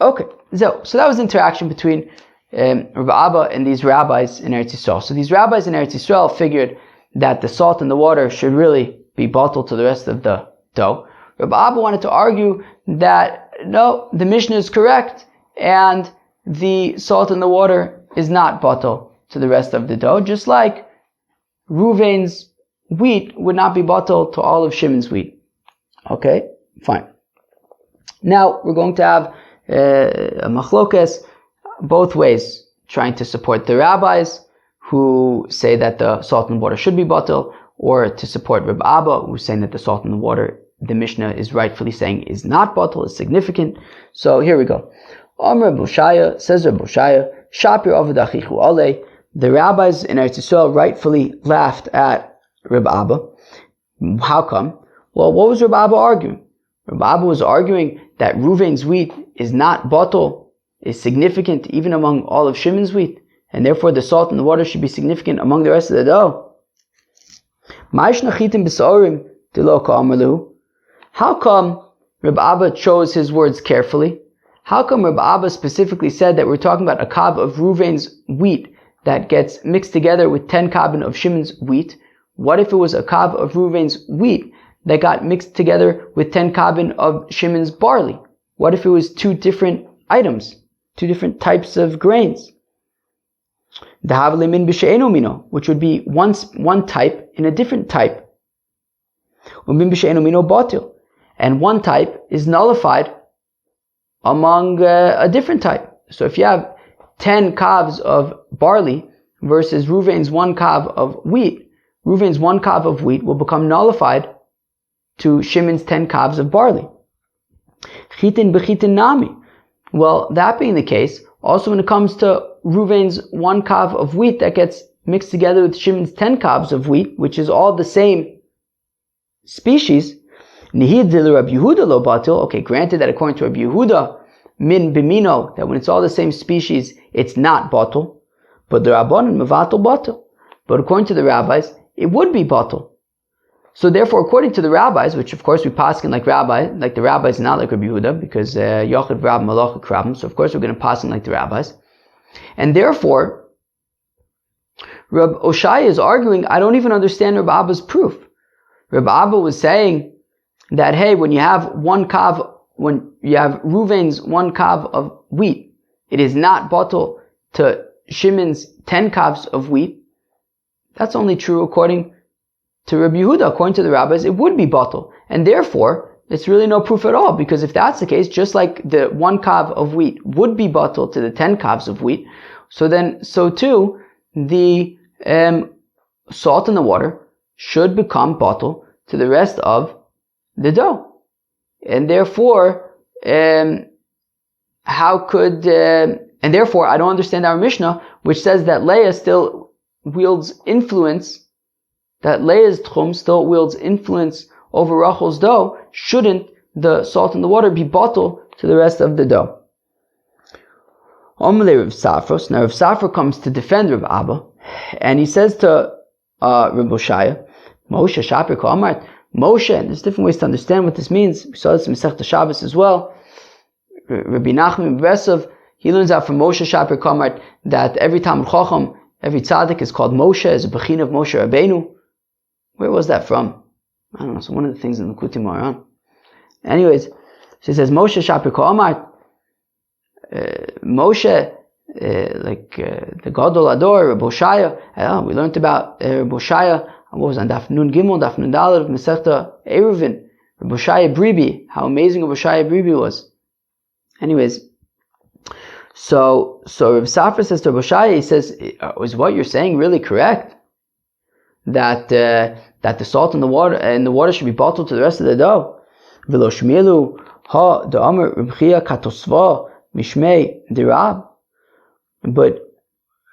Okay. So that was the interaction between Rabbi Abba and these rabbis in Eretz Yisrael. So these rabbis in Eretz Yisrael figured that the salt and the water should really be bottled to the rest of the dough. Rabbi Abba wanted to argue that no, the Mishnah is correct and the salt and the water is not bottled to the rest of the dough, just like Reuven's wheat would not be bottled to all of Shimon's wheat. Okay, fine. Now we're going to have a machlokes both ways, trying to support the rabbis who say that the salt and water should be bottled, or to support Rabbi Abba who's saying that the salt and the water, the Mishnah is rightfully saying is not bottled, is significant. So here we go. Amr Boshaya, says Rabbi Boshaya, Shapir Avad Achichu Ale. The rabbis in Eretz Yisrael rightfully laughed at Rabbi Abba. How come? Well, what was Rabbi Abba arguing? Rabbi Abba was arguing that Reuven's wheat is not bottled, is significant even among all of Shimon's wheat, and therefore the salt and the water should be significant among the rest of the dough. How come Rabbi Abba chose his words carefully? How come Rabbi Abba specifically said that we're talking about a kav of Reuven's wheat that gets mixed together with 10 kabin of Shimon's wheat? What if it was a kav of Reuven's wheat that got mixed together with 10 kabin of Shimon's barley? What if it was two different items, two different types of grains? Which would be one type in a different type. And one type is nullified among a different type. So if you have 10 kavs of barley versus Reuven's one kav of wheat, Reuven's one kav of wheat will become nullified to Shimon's 10 kavs of barley. Chitin b'chitin nami. Well, that being the case, also when it comes to Reuven's one kav of wheat that gets mixed together with Shimon's 10 kavs of wheat, which is all the same species, okay, granted that according to Rabbi Yehuda, min bimino, that when it's all the same species, it's not bottle, but the Rabbanan mevatel bottle. But according to the rabbis, it would be bottle. So therefore, according to the rabbis, which of course we paskin like the rabbis, not like Rabbi Yehuda, because Yochid Rab Malach Krabim, so of course we're going to paskin like the rabbis. And therefore, Rabbi Oshaya is arguing, I don't even understand Rabbi Abba's proof. Rabbi Abba was saying that, hey, when you have Reuven's one kav of wheat, it is not bottle to Shimon's 10 kavs of wheat. That's only true according to Rabbi Yehuda. According to the rabbis, it would be bottle. And therefore, it's really no proof at all, because if that's the case, just like the one kav of wheat would be bottle to the 10 kavs of wheat, so too, the salt in the water should become bottle to the rest of the dough. And therefore, and therefore, I don't understand our Mishnah, which says that Leah still wields influence, that Leah's tchum still wields influence over Rachel's dough. Shouldn't the salt in the water be bottle to the rest of the dough? Omelei Rav Safros. Now Rav Safra comes to defend Rav Abba, and he says to Rav Boshaya, Moshe Shaper Ka'amart, Moshe, and there's different ways to understand what this means. We saw this in Masechta Shabbos as well. Rabbi Nachman Bresov, he learns out from Moshe Shaper Ka'amart that every Talmid Chacham, every tzaddik is called Moshe, as a bechin of Moshe Rabbeinu. Where was that from? I don't know. So one of the things in the Likutei Moharan. Anyways, so he says Moshe Shaper Ka'amart. Moshe, the Gadol Ador, Rabbi Boshaya. We learned about Rabbi Boshaya. What was on Daf Nun Gimel, Daf Nun Daled of Masechta Eruvin. Rabbi Boshaya Bribi. How amazing Rabbi Boshaya Bribi was. Anyways, so Rabbi Safra says to Rabbi Boshaya, he says, is what you're saying really correct? That the salt in the water should be bottled to the rest of the dough. V'lo shmielu ha da'amar Reb Chia katosva mishmei dirab. But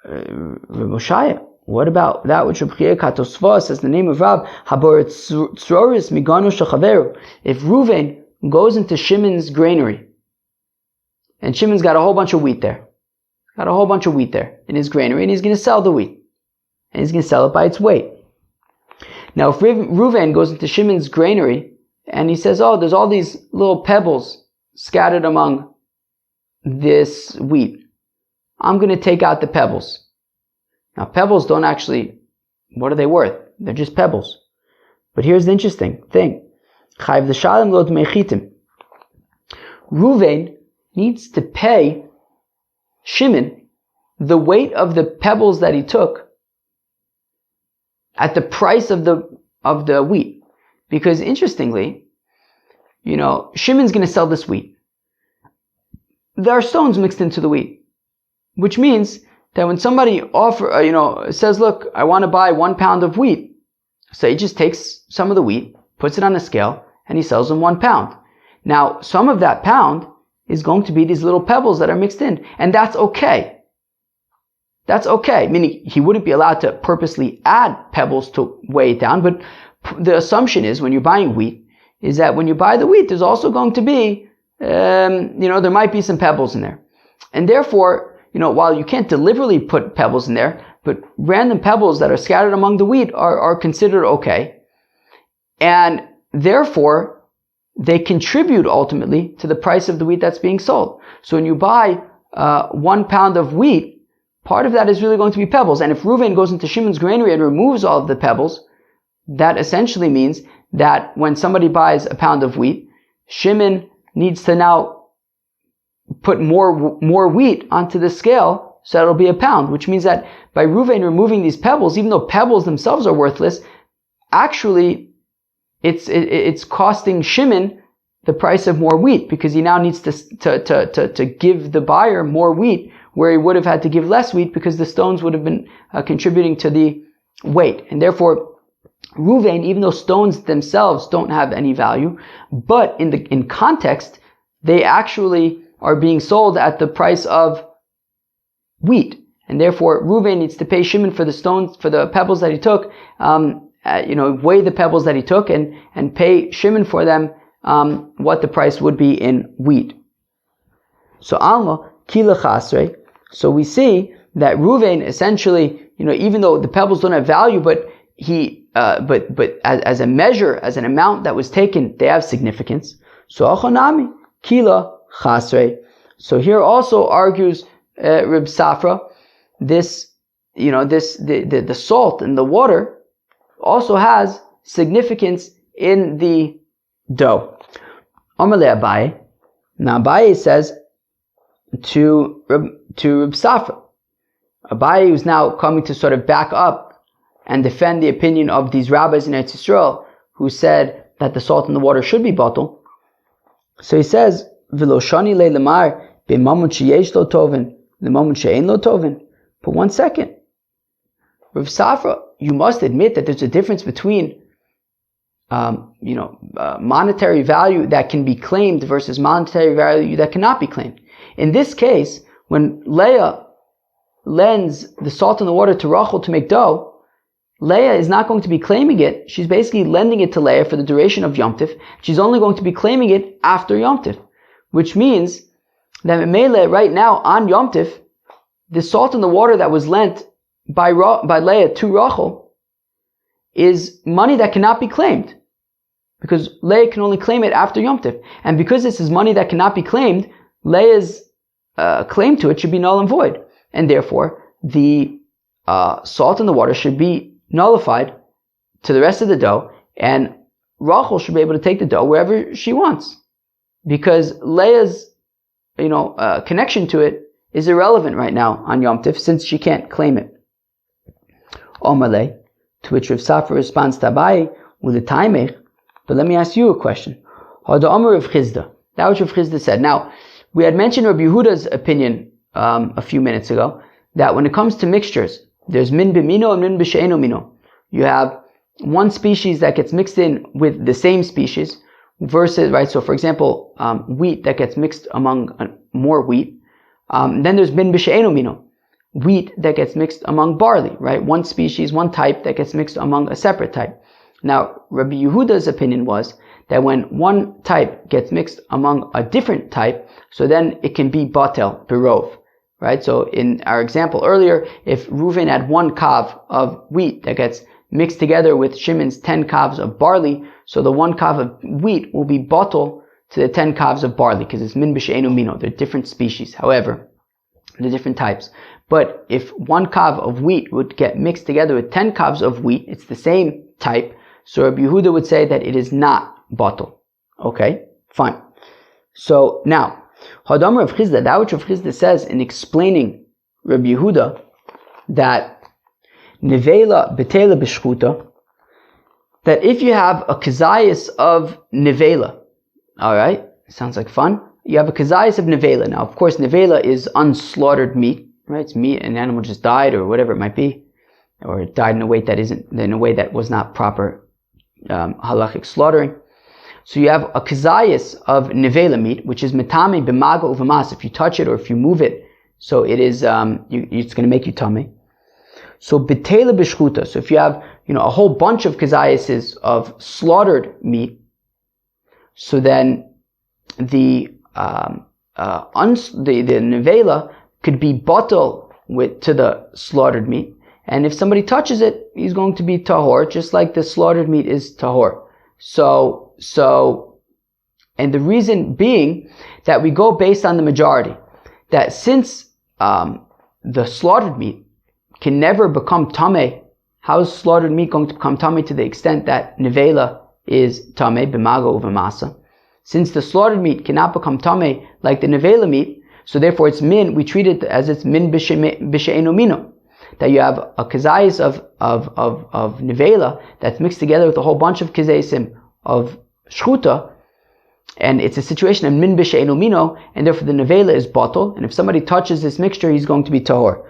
Rabbi Boshaya, what about that which Reb Chia katosva says the name of Rab? Habor tzroris miganu shachaveru. If Reuven goes into Shimon's granary, and Shimon's got a whole bunch of wheat there, in his granary, and he's going to sell the wheat, and he's going to sell it by its weight. Now, if Reuven goes into Shimon's granary and he says, "Oh, there's all these little pebbles scattered among this wheat. I'm going to take out the pebbles." Now, pebbles don't actually, what are they worth? They're just pebbles. But here's the interesting thing. Reuven needs to pay Shimon the weight of the pebbles that he took at the price of the wheat. Because interestingly, Shimon's going to sell this wheat. There are stones mixed into the wheat, which means that when somebody says, "Look, I want to buy 1 pound of wheat," so he just takes some of the wheat, puts it on a scale, and he sells them 1 pound. Now, some of that pound is going to be these little pebbles that are mixed in, and that's okay. That's okay, meaning he wouldn't be allowed to purposely add pebbles to weigh it down, but the assumption is when you're buying wheat, is that when you buy the wheat, there's also going to be, there might be some pebbles in there. And therefore, while you can't deliberately put pebbles in there, but random pebbles that are scattered among the wheat are considered okay. And therefore, they contribute ultimately to the price of the wheat that's being sold. So when you buy 1 pound of wheat, part of that is really going to be pebbles. And if Reuven goes into Shimon's granary and removes all of the pebbles, that essentially means that when somebody buys a pound of wheat, Shimon needs to now put more wheat onto the scale so it'll be a pound, which means that by Reuven removing these pebbles, even though pebbles themselves are worthless, actually it's costing Shimon the price of more wheat, because he now needs to give the buyer more wheat where he would have had to give less wheat because the stones would have been contributing to the weight. And therefore, Reuven, even though stones themselves don't have any value, but in context, they actually are being sold at the price of wheat. And therefore, Reuven needs to pay Shimon for the stones, for the pebbles that he took, weigh the pebbles that he took and pay Shimon for them, what the price would be in wheat. So Alma, Kila Chasre. So we see that Reuven essentially, even though the pebbles don't have value, but but as a measure, as an amount that was taken, they have significance. So Achonami, Kila Chasre. So here also argues Reb Safra, the salt in the water also has significance in the dough. Amalei Abaye. Now Abaye says to Reb Safra, Abaye is now coming to sort of back up and defend the opinion of these rabbis in Eretz Yisrael who said that the salt in the water should be bottled. So he says, "V'lo shani le'lemar b'mamun sheyesh lo toven, l'mamun she'ein lo toven." But 1 second, Rav Safra, you must admit that there's a difference between monetary value that can be claimed versus monetary value that cannot be claimed. In this case, when Leah lends the salt and the water to Rachel to make dough, Leah is not going to be claiming it. She's basically lending it to Leah for the duration of Yom Tif. She's only going to be claiming it after Yom Tif, which means that Mele right now on Yom Tif, the salt and the water that was lent by Leah to Rachel is money that cannot be claimed, because Leah can only claim it after Yom Tif. And because this is money that cannot be claimed, Leah's claim to it should be null and void. And therefore, the salt and the water should be nullified to the rest of the dough, and Rachel should be able to take the dough wherever she wants, because Leah's connection to it is irrelevant right now on Yom Tif, since she can't claim it. Omalei, to which Rav Safra responds, Tabai, with a timer. But let me ask you a question. Hada Amar Rav Chizda. That which Rav Chizda said. Now, we had mentioned Rabbi Yehuda's opinion a few minutes ago, that when it comes to mixtures, there's min b'mino and min b'she'eno mino. You have one species that gets mixed in with the same species, versus, right, so for example, wheat that gets mixed among more wheat. Then there's min b'she'eno mino, wheat that gets mixed among barley, right? One species, one type that gets mixed among a separate type. Now, Rabbi Yehuda's opinion was that when one type gets mixed among a different type, so then it can be batel, berov, right? So in our example earlier, if Reuven had one kav of wheat that gets mixed together with Shimon's 10 kavs of barley, so the one kav of wheat will be batel to the 10 kavs of barley, because it's min b'she'enu mino. They're different species. However, they're different types. But if one kav of wheat would get mixed together with 10 kavs of wheat, it's the same type. So Rabbi Yehuda would say that it is not batel. Okay, fine. So now, Hadam Rav Chizda, that which Rav Chizda says in explaining Rabbi Yehuda, that nevela betela b'shchuta, that if you have a kazayas of nevela, alright, sounds like fun. You have a kazayas of nevela. Now, of course, nevela is unslaughtered meat, right? It's meat, an animal just died, or whatever it might be, or it died in a way that was not proper halachic slaughtering. So you have a kazayas of nevela meat, which is metame b'maga u'v'mas. If you touch it or if you move it, so it is it's going to make you tummy. So betela b'shchuta. So if you have a whole bunch of kazayases of slaughtered meat, so then the nevela could be batel to the slaughtered meat. And if somebody touches it, he's going to be tahor, just like the slaughtered meat is tahor. So, and the reason being that we go based on the majority, that since the slaughtered meat can never become tameh, how is slaughtered meat going to become tameh to the extent that nevela is tameh, b'maga u'v'masa? Since the slaughtered meat cannot become tameh like the nevela meat, so therefore it's min, we treat it as it's min b'she'eno mino. That you have a kazayis of nevela that's mixed together with a whole bunch of kazayisim of shchuta, and it's a situation of min b'she'eno mino, and therefore the nevela is batel, and if somebody touches this mixture, he's going to be tahor.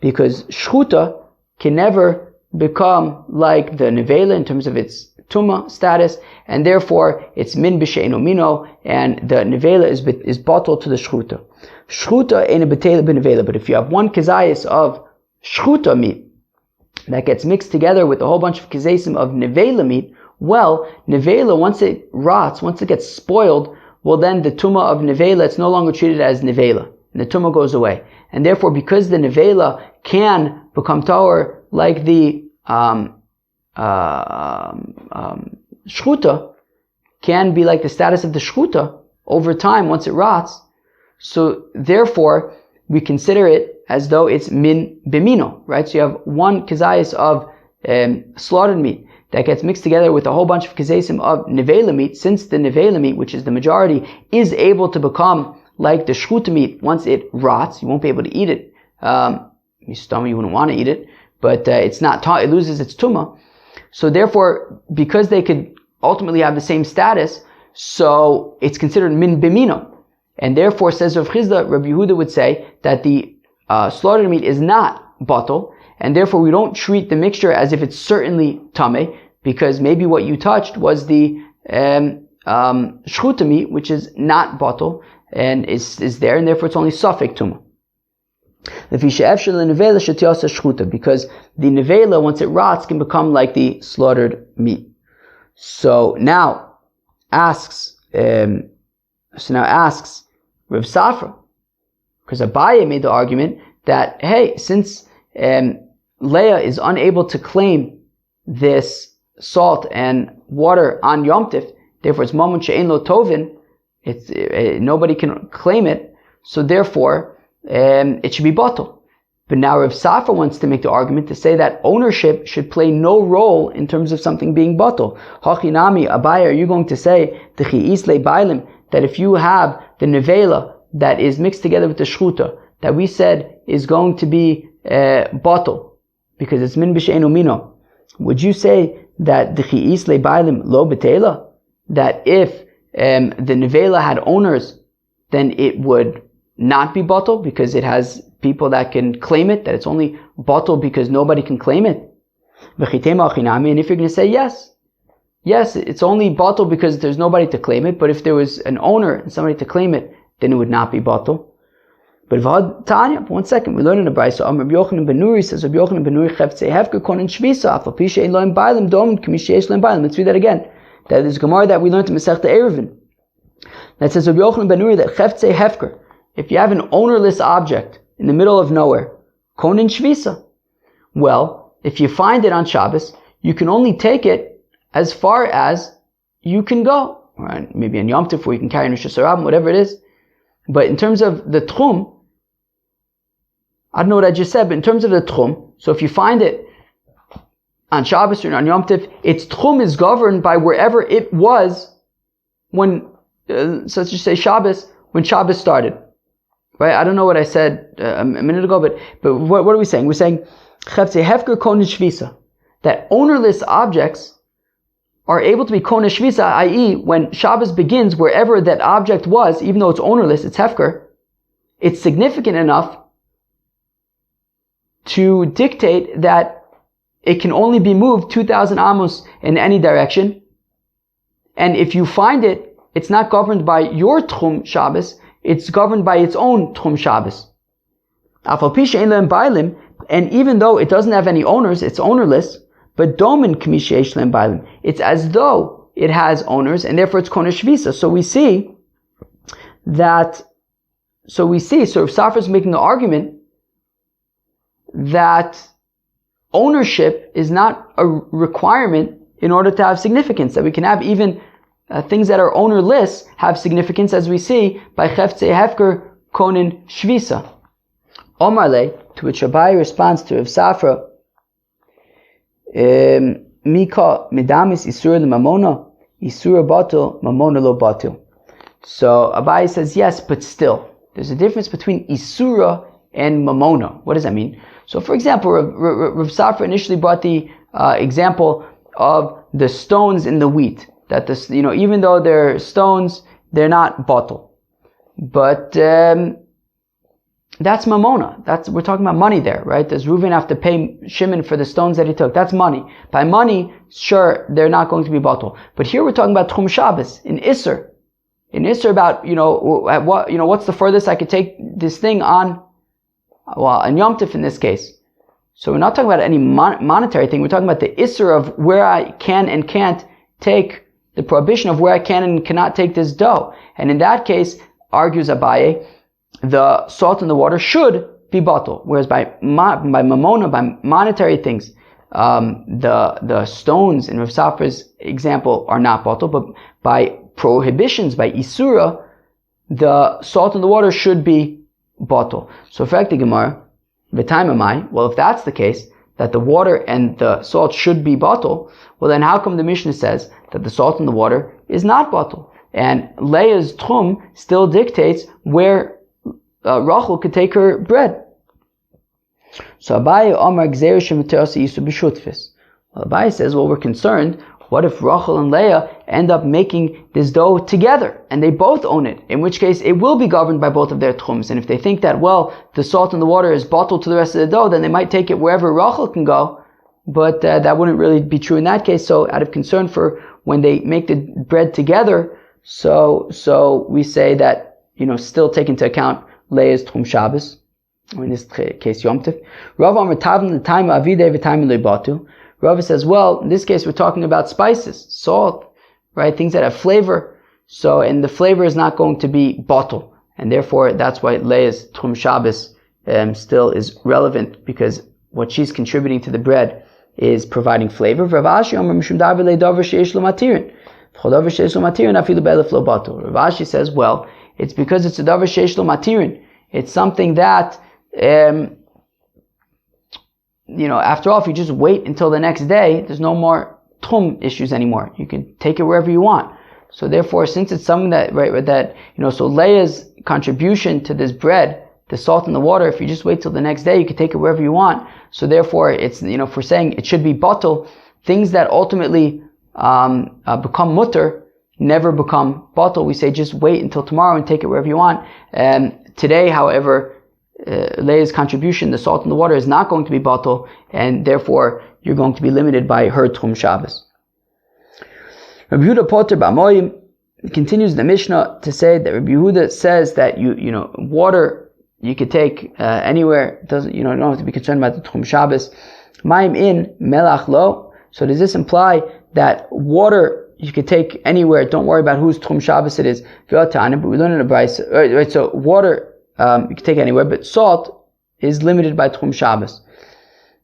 Because shchuta can never become like the nevela in terms of its tuma status, and therefore it's min b'she'eno mino, and the nevela is batel to the shchuta. Shchuta ain't a betela b'nevela, but if you have one kazayis of shchuta meat that gets mixed together with a whole bunch of kazayisim of nevela meat, well, nevela, once it rots, once it gets spoiled, well then the tuma of nevela, it's no longer treated as nevela, and the tuma goes away. And therefore, because the nevela can become tahor like the shchuta, can be like the status of the shchuta over time once it rots, so therefore we consider it as though it's min bimino, right? So you have one kazayis of slaughtered meat that gets mixed together with a whole bunch of kazayisim of nevela meat. Since the nevela meat, which is the majority, is able to become like the shchuta meat once it rots, you won't be able to eat it. Your stomach, you wouldn't want to eat it, but it's not it loses its tuma. So therefore, because they could ultimately have the same status, so it's considered min bimino. And therefore, says Rav Chizda, Rabbi Yehuda would say that the slaughtered meat is not batal, and therefore we don't treat the mixture as if it's certainly tameh, because maybe what you touched was the shchuta meat, which is not batal, and is there, and therefore it's only safek tumah. Because the nevela, once it rots, can become like the slaughtered meat. So now asks Rav Safra, because Abaye made the argument that, hey, since Leah is unable to claim this salt and water on Yom Tif, therefore it's mamun she'ein lo tovin, nobody can claim it, so therefore it should be batal. But now Rav Safra wants to make the argument to say that ownership should play no role in terms of something being batal. Hachinami, Abaye, are you going to say that if you have the nevela that is mixed together with the shchuta, that we said is going to be batal because it's min b'she'enu mino, would you say that the chi'is le'bailim lo betela, that if the nevela had owners, then it would not be batal because it has people that can claim it, that it's only batal because nobody can claim it? And if you're going to say yes, it's only batal because there's nobody to claim it, but if there was an owner and somebody to claim it, then it would not be batal. But Tanya, 1 second, we learn in the Beitzah, Rabbi Yochanan ben Nuri says, Rabbi Yochanan ben Nuri cheftzei hefker konen shvisa, afal pi she'ein lo bailim dom k'mi she'esh lo bailim. Let's read that again. That is Gemara that we learned in Masechta Eruvin. That says Rabbi Yochanan ben Nuri that cheftzei hefker, if you have an ownerless object in the middle of nowhere, konen shvisa. Well, if you find it on Shabbos, you can only take it as far as you can go. Right? Maybe on Yom Tov where you can carry Rosh Hashanah, whatever it is. But in terms of the tchum, I don't know what I just said, but in terms of the tchum, so if you find it on Shabbos or on Yom Tov, its tchum is governed by wherever it was when, so let's just say Shabbos, when Shabbos started. Right? I don't know what I said a minute ago, but what are we saying? We're saying, cheftzei hefker konen shvisa, that ownerless objects are able to be konen shvisa, i.e., when Shabbos begins, wherever that object was, even though it's ownerless, it's hefker, it's significant enough to dictate that it can only be moved 2,000 amos in any direction. And if you find it, it's not governed by your tchum Shabbos, it's governed by its own tchum Shabbos. And even though it doesn't have any owners, it's ownerless, but domin k'mi she'esh lehem bailim, it's as though it has owners, and therefore it's konen shvisa. So if Safra is making the argument that ownership is not a requirement in order to have significance, that we can have even things that are ownerless have significance, as we see by cheftzei hefker konen shvisa. Omarle, to which Abaye responds to Rav Safra, Mika medamis isura mamona, isura batil, mamona lo batil. So Abaye says yes, but still, there's a difference between isura and mamona. What does that mean? So, for example, Rav Safra initially brought the example of the stones in the wheat. That even though they're stones, they're not batal. But that's mamona. We're talking about money there, right? Does Reuven have to pay Shimon for the stones that he took? That's money. By money, sure, they're not going to be batal. But here we're talking about Tchum Shabbos in Isser. In Isser, about what's the furthest I could take this thing on? Well, and Yom Tif in this case. So we're not talking about any monetary thing. We're talking about the Isser of where I can and can't take, the prohibition of where I can and cannot take this dough. And in that case, argues Abaye, the salt in the water should be batal. Whereas by mamona, by monetary things, the stones in Rav Safra's example are not batal, but by prohibitions, by isura, the salt in the water should be batal. So, fact the Gemara, v'taim amai. Well, if that's the case, that the water and the salt should be batal, well, then how come the Mishnah says that the salt in the water is not batal? And Leah's tchum still dictates where Rachel could take her bread. So Abaye Omar Gzeir Shemiterasi Yisu B'Shutfis. Well, Abaye says, well, we're concerned What if Rachel and Leah end up making this dough together and they both own it? In which case it will be governed by both of their tchums. And if they think that, well, the salt in the water is bottled to the rest of the dough, then they might take it wherever Rachel can go. But that wouldn't really be true in that case. So out of concern for when they make the bread together, so we say that, still take into account Leah's tchum Shabbos, or in this case Yom Tov. Rava says, well, in this case we're talking about spices, salt, right? Things that have flavor. So, and the flavor is not going to be bottle. And therefore, that's why Leah's Tchum Shabbos still is relevant, because what she's contributing to the bread is providing flavor. Rav Ashi says, well, it's because it's a davar sheish lo matirin. It's something that, after all, if you just wait until the next day, there's no more tchum issues anymore. You can take it wherever you want. So therefore, since it's something that, so Leah's contribution to this bread, the salt in the water, if you just wait till the next day, you can take it wherever you want. So therefore, it's, if we're saying it should be bottle, things that ultimately become mutter never become bottle. We say just wait until tomorrow and take it wherever you want. Today, however, Leah's contribution, the salt in the water, is not going to be bottle, and therefore you're going to be limited by her Tchum Shabbos. Rabbi Yehuda Poter B'Amoyim continues the Mishnah to say that Rabbi Yehuda says that water you could take anywhere. Doesn't you don't have to be concerned about the Tchum Shabbos. Maim in melach lo. So does this imply that water you could take anywhere? Don't worry about whose Tchum Shabbos it is. But we learn in a Beitzah, right? So water. You can take it anywhere, but salt is limited by Tchum Shabbos.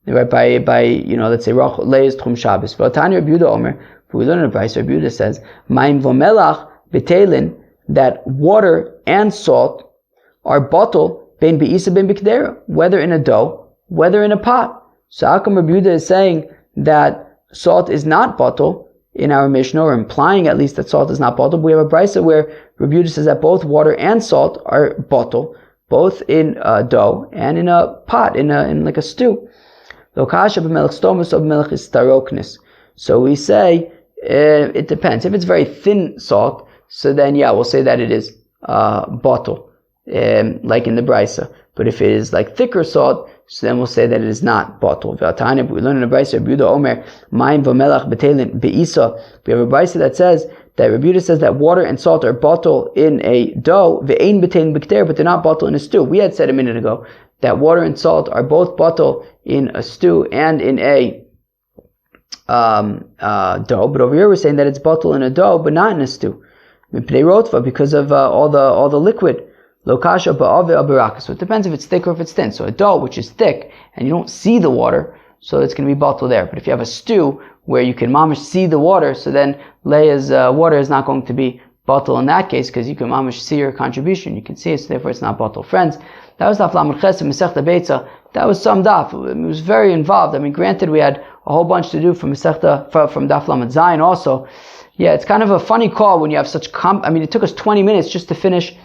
Right, by let's say Leah's Tchum Shabbos. V'atani Rabbi Yehuda Omer, we learn in the Brayra, Rabbi Yehuda says, Ma'im v'melach b'teilin, that water and salt are bottle ben be'isa ben b'kedera, whether in a dough, whether in a pot. So how come Rabbi Yehuda is saying that salt is not bottle in our Mishnah, or implying at least that salt is not bottle? We have a Brayra where Rabbi Yehuda says that both water and salt are bottle, both in a dough and in a pot, in like a stew. So we say it depends. If it's very thin salt, so then we'll say that it is bottle, like in the Brayra. But if it is like thicker salt, so then we'll say that it is not bottle. We learn in the Brayra, Rabbi Yehuda Omer, Mayim v'melach b'teilin be'isa. We have a Brayra that says that Rabbi Yehuda says that water and salt are bottle in a dough, ve'ein b'teilin b'kedera, but they're not bottle in a stew. We had said a minute ago that water and salt are both bottle in a stew and in a dough. But over here we're saying that it's bottle in a dough, but not in a stew, because of all the liquid. Lokasha ba'ave abaraka. So it depends if it's thick or if it's thin. So a dough which is thick and you don't see the water, so it's going to be bottle there. But if you have a stew where you can mamish see the water, so then Leah's water is not going to be bottle in that case, because you can mamish see her contribution. You can see it, so therefore it's not bottle. Friends, that was daf lamed ches in Masechta Beitzah. That was some daf. It was very involved. I mean, granted, we had a whole bunch to do from Masechta, from daf lamed zayin also. Yeah, it's kind of a funny call when you have such it took us 20 minutes just to finish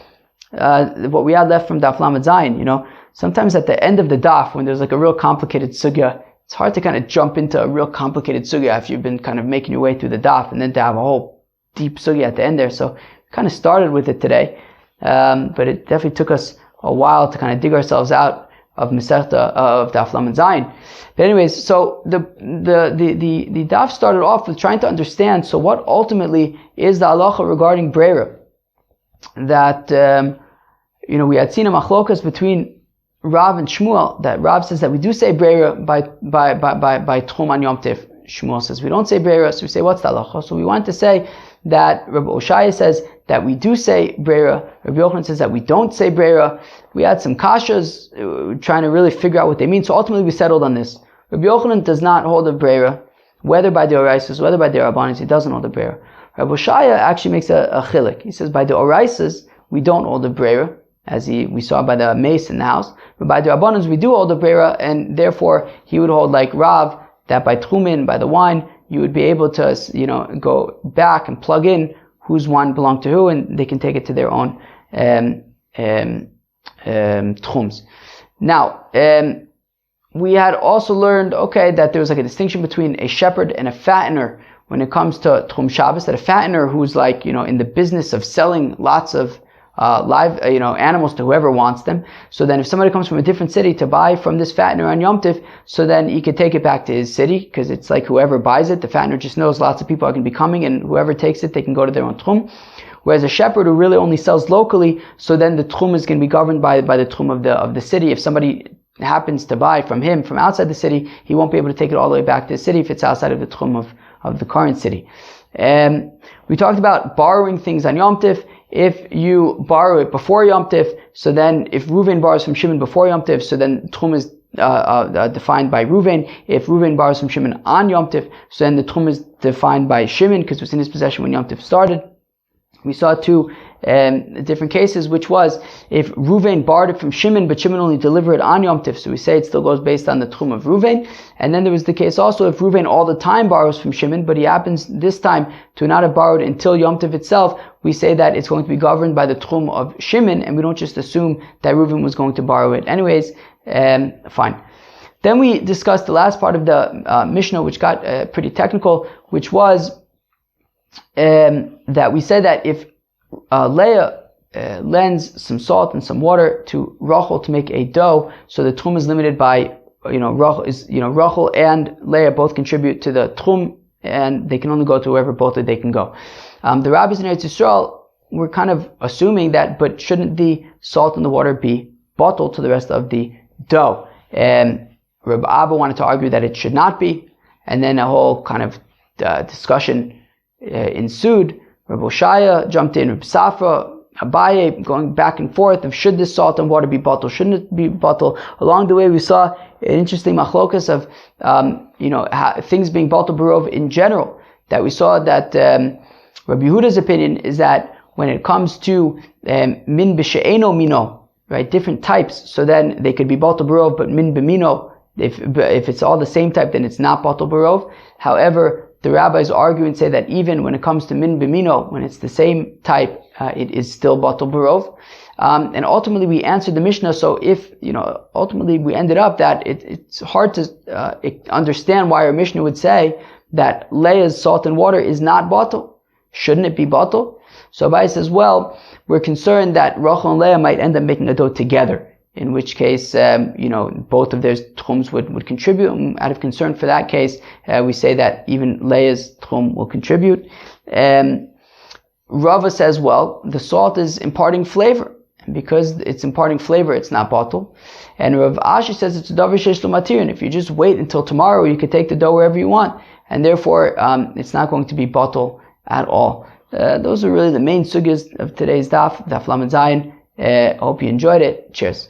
what we had left from daf lamed zayin. Sometimes at the end of the daf, when there's like a real complicated sugya, it's hard to kind of jump into a real complicated sugya after you've been kind of making your way through the daf, and then to have a whole deep sugya at the end there. So we kind of started with it today, but it definitely took us a while to kind of dig ourselves out of Masechta of daf lamed zayin. But anyways, so the daf started off with trying to understand. So what ultimately is the halacha regarding Brayra? That we had seen a machlokas between Rav and Shmuel, that Rav says that we do say Brayra by Tchum on Yom Tiv. Shmuel says we don't say Brayra, so we say what's the halacha? So we want to say that Rabbi Oshaya says that we do say Brayra. Rabbi Yochanan says that we don't say Brayra. We had some kashas trying to really figure out what they mean. So ultimately we settled on this. Rabbi Yochanan does not hold of Brayra, whether by the Oraisas, whether by the Rabbanis, he doesn't hold of Brayra. Rabbi Oshaya actually makes a chilik. He says by the Oraisas we don't hold of Brayra, as we saw by the mace in the house. But by the Rabbanos we do hold of Brayra, and therefore he would hold like Rav, that by Tchumin, by the wine, you would be able to, go back and plug in whose wine belonged to who, and they can take it to their own tchums. Now, we had also learned, that there was like a distinction between a shepherd and a fattener when it comes to Tchum Shabbos, that a fattener who's like, in the business of selling lots of live, animals to whoever wants them. So then if somebody comes from a different city to buy from this fattener on Yom Tiv, so then he could take it back to his city, because it's like whoever buys it, the fattener just knows lots of people are going to be coming, and whoever takes it, they can go to their own Tchum. Whereas a shepherd who really only sells locally, so then the Tchum is going to be governed by the Tchum of the city. If somebody happens to buy from him from outside the city, he won't be able to take it all the way back to the city if it's outside of the Tchum of the current city. We talked about borrowing things on Yom Tiv. If you borrow it before Yom Tiv, so then if Reuven borrows from Shimon before Yom Tiv, so then Tchum is defined by Reuven. If Reuven borrows from Shimon on Yom Tiv, so then the Tchum is defined by Shimon, because it was in his possession when Yom Tiv started. We saw two different cases, which was if Reuven borrowed it from Shimon, but Shimon only delivered it on Yom Tiv, so we say it still goes based on the Tchum of Reuven. And then there was the case also if Reuven all the time borrows from Shimon, but he happens this time to not have borrowed until Yom Tiv itself, we say that it's going to be governed by the Tchum of Shimon, and we don't just assume that Reuven was going to borrow it anyways. Fine. Then we discussed the last part of the Mishnah, which got pretty technical, which was that we said that if Leah lends some salt and some water to Rachel to make a dough, so the Tchum is limited by Rachel and Leah both contribute to the Tchum, and they can only go to whoever both of they can go. The rabbis in Eretz Yisrael were kind of assuming that, but shouldn't the salt and the water be bottled to the rest of the dough? And Rabbi Abba wanted to argue that it should not be, and then a whole kind of discussion ensued. Rabbi Oshaya jumped in, Rabbi Safra, Abaye, going back and forth of should this salt and water be bottled, shouldn't it be bottled. Along the way we saw an interesting machlokas of things being bottled barov in general, that we saw that Rabbi Yehuda's opinion is that when it comes to min b'she'eno mino, right, different types, so then they could be bottled barov, but min b'mino, if it's all the same type, then it's not bottled barov. However, the rabbis argue and say that even when it comes to min b'mino, when it's the same type, it is still batal barov. And ultimately we answered the Mishnah, so if, ultimately we ended up that it's hard to understand why our Mishnah would say that Leah's salt and water is not batal. Shouldn't it be batal? So Abai says, well, we're concerned that Rachel and Leah might end up making a dough together, in which case, both of their tchums would contribute. And out of concern for that case, we say that even Leah's tchum will contribute. Rava says, well, the salt is imparting flavor. And because it's imparting flavor, it's not batal. And Rav Ashi says it's a davar sheish lo matir, and if you just wait until tomorrow, you could take the dough wherever you want. And therefore, it's not going to be batal at all. Those are really the main sugyas of today's daf Lamed Zayin. Hope you enjoyed it. Cheers.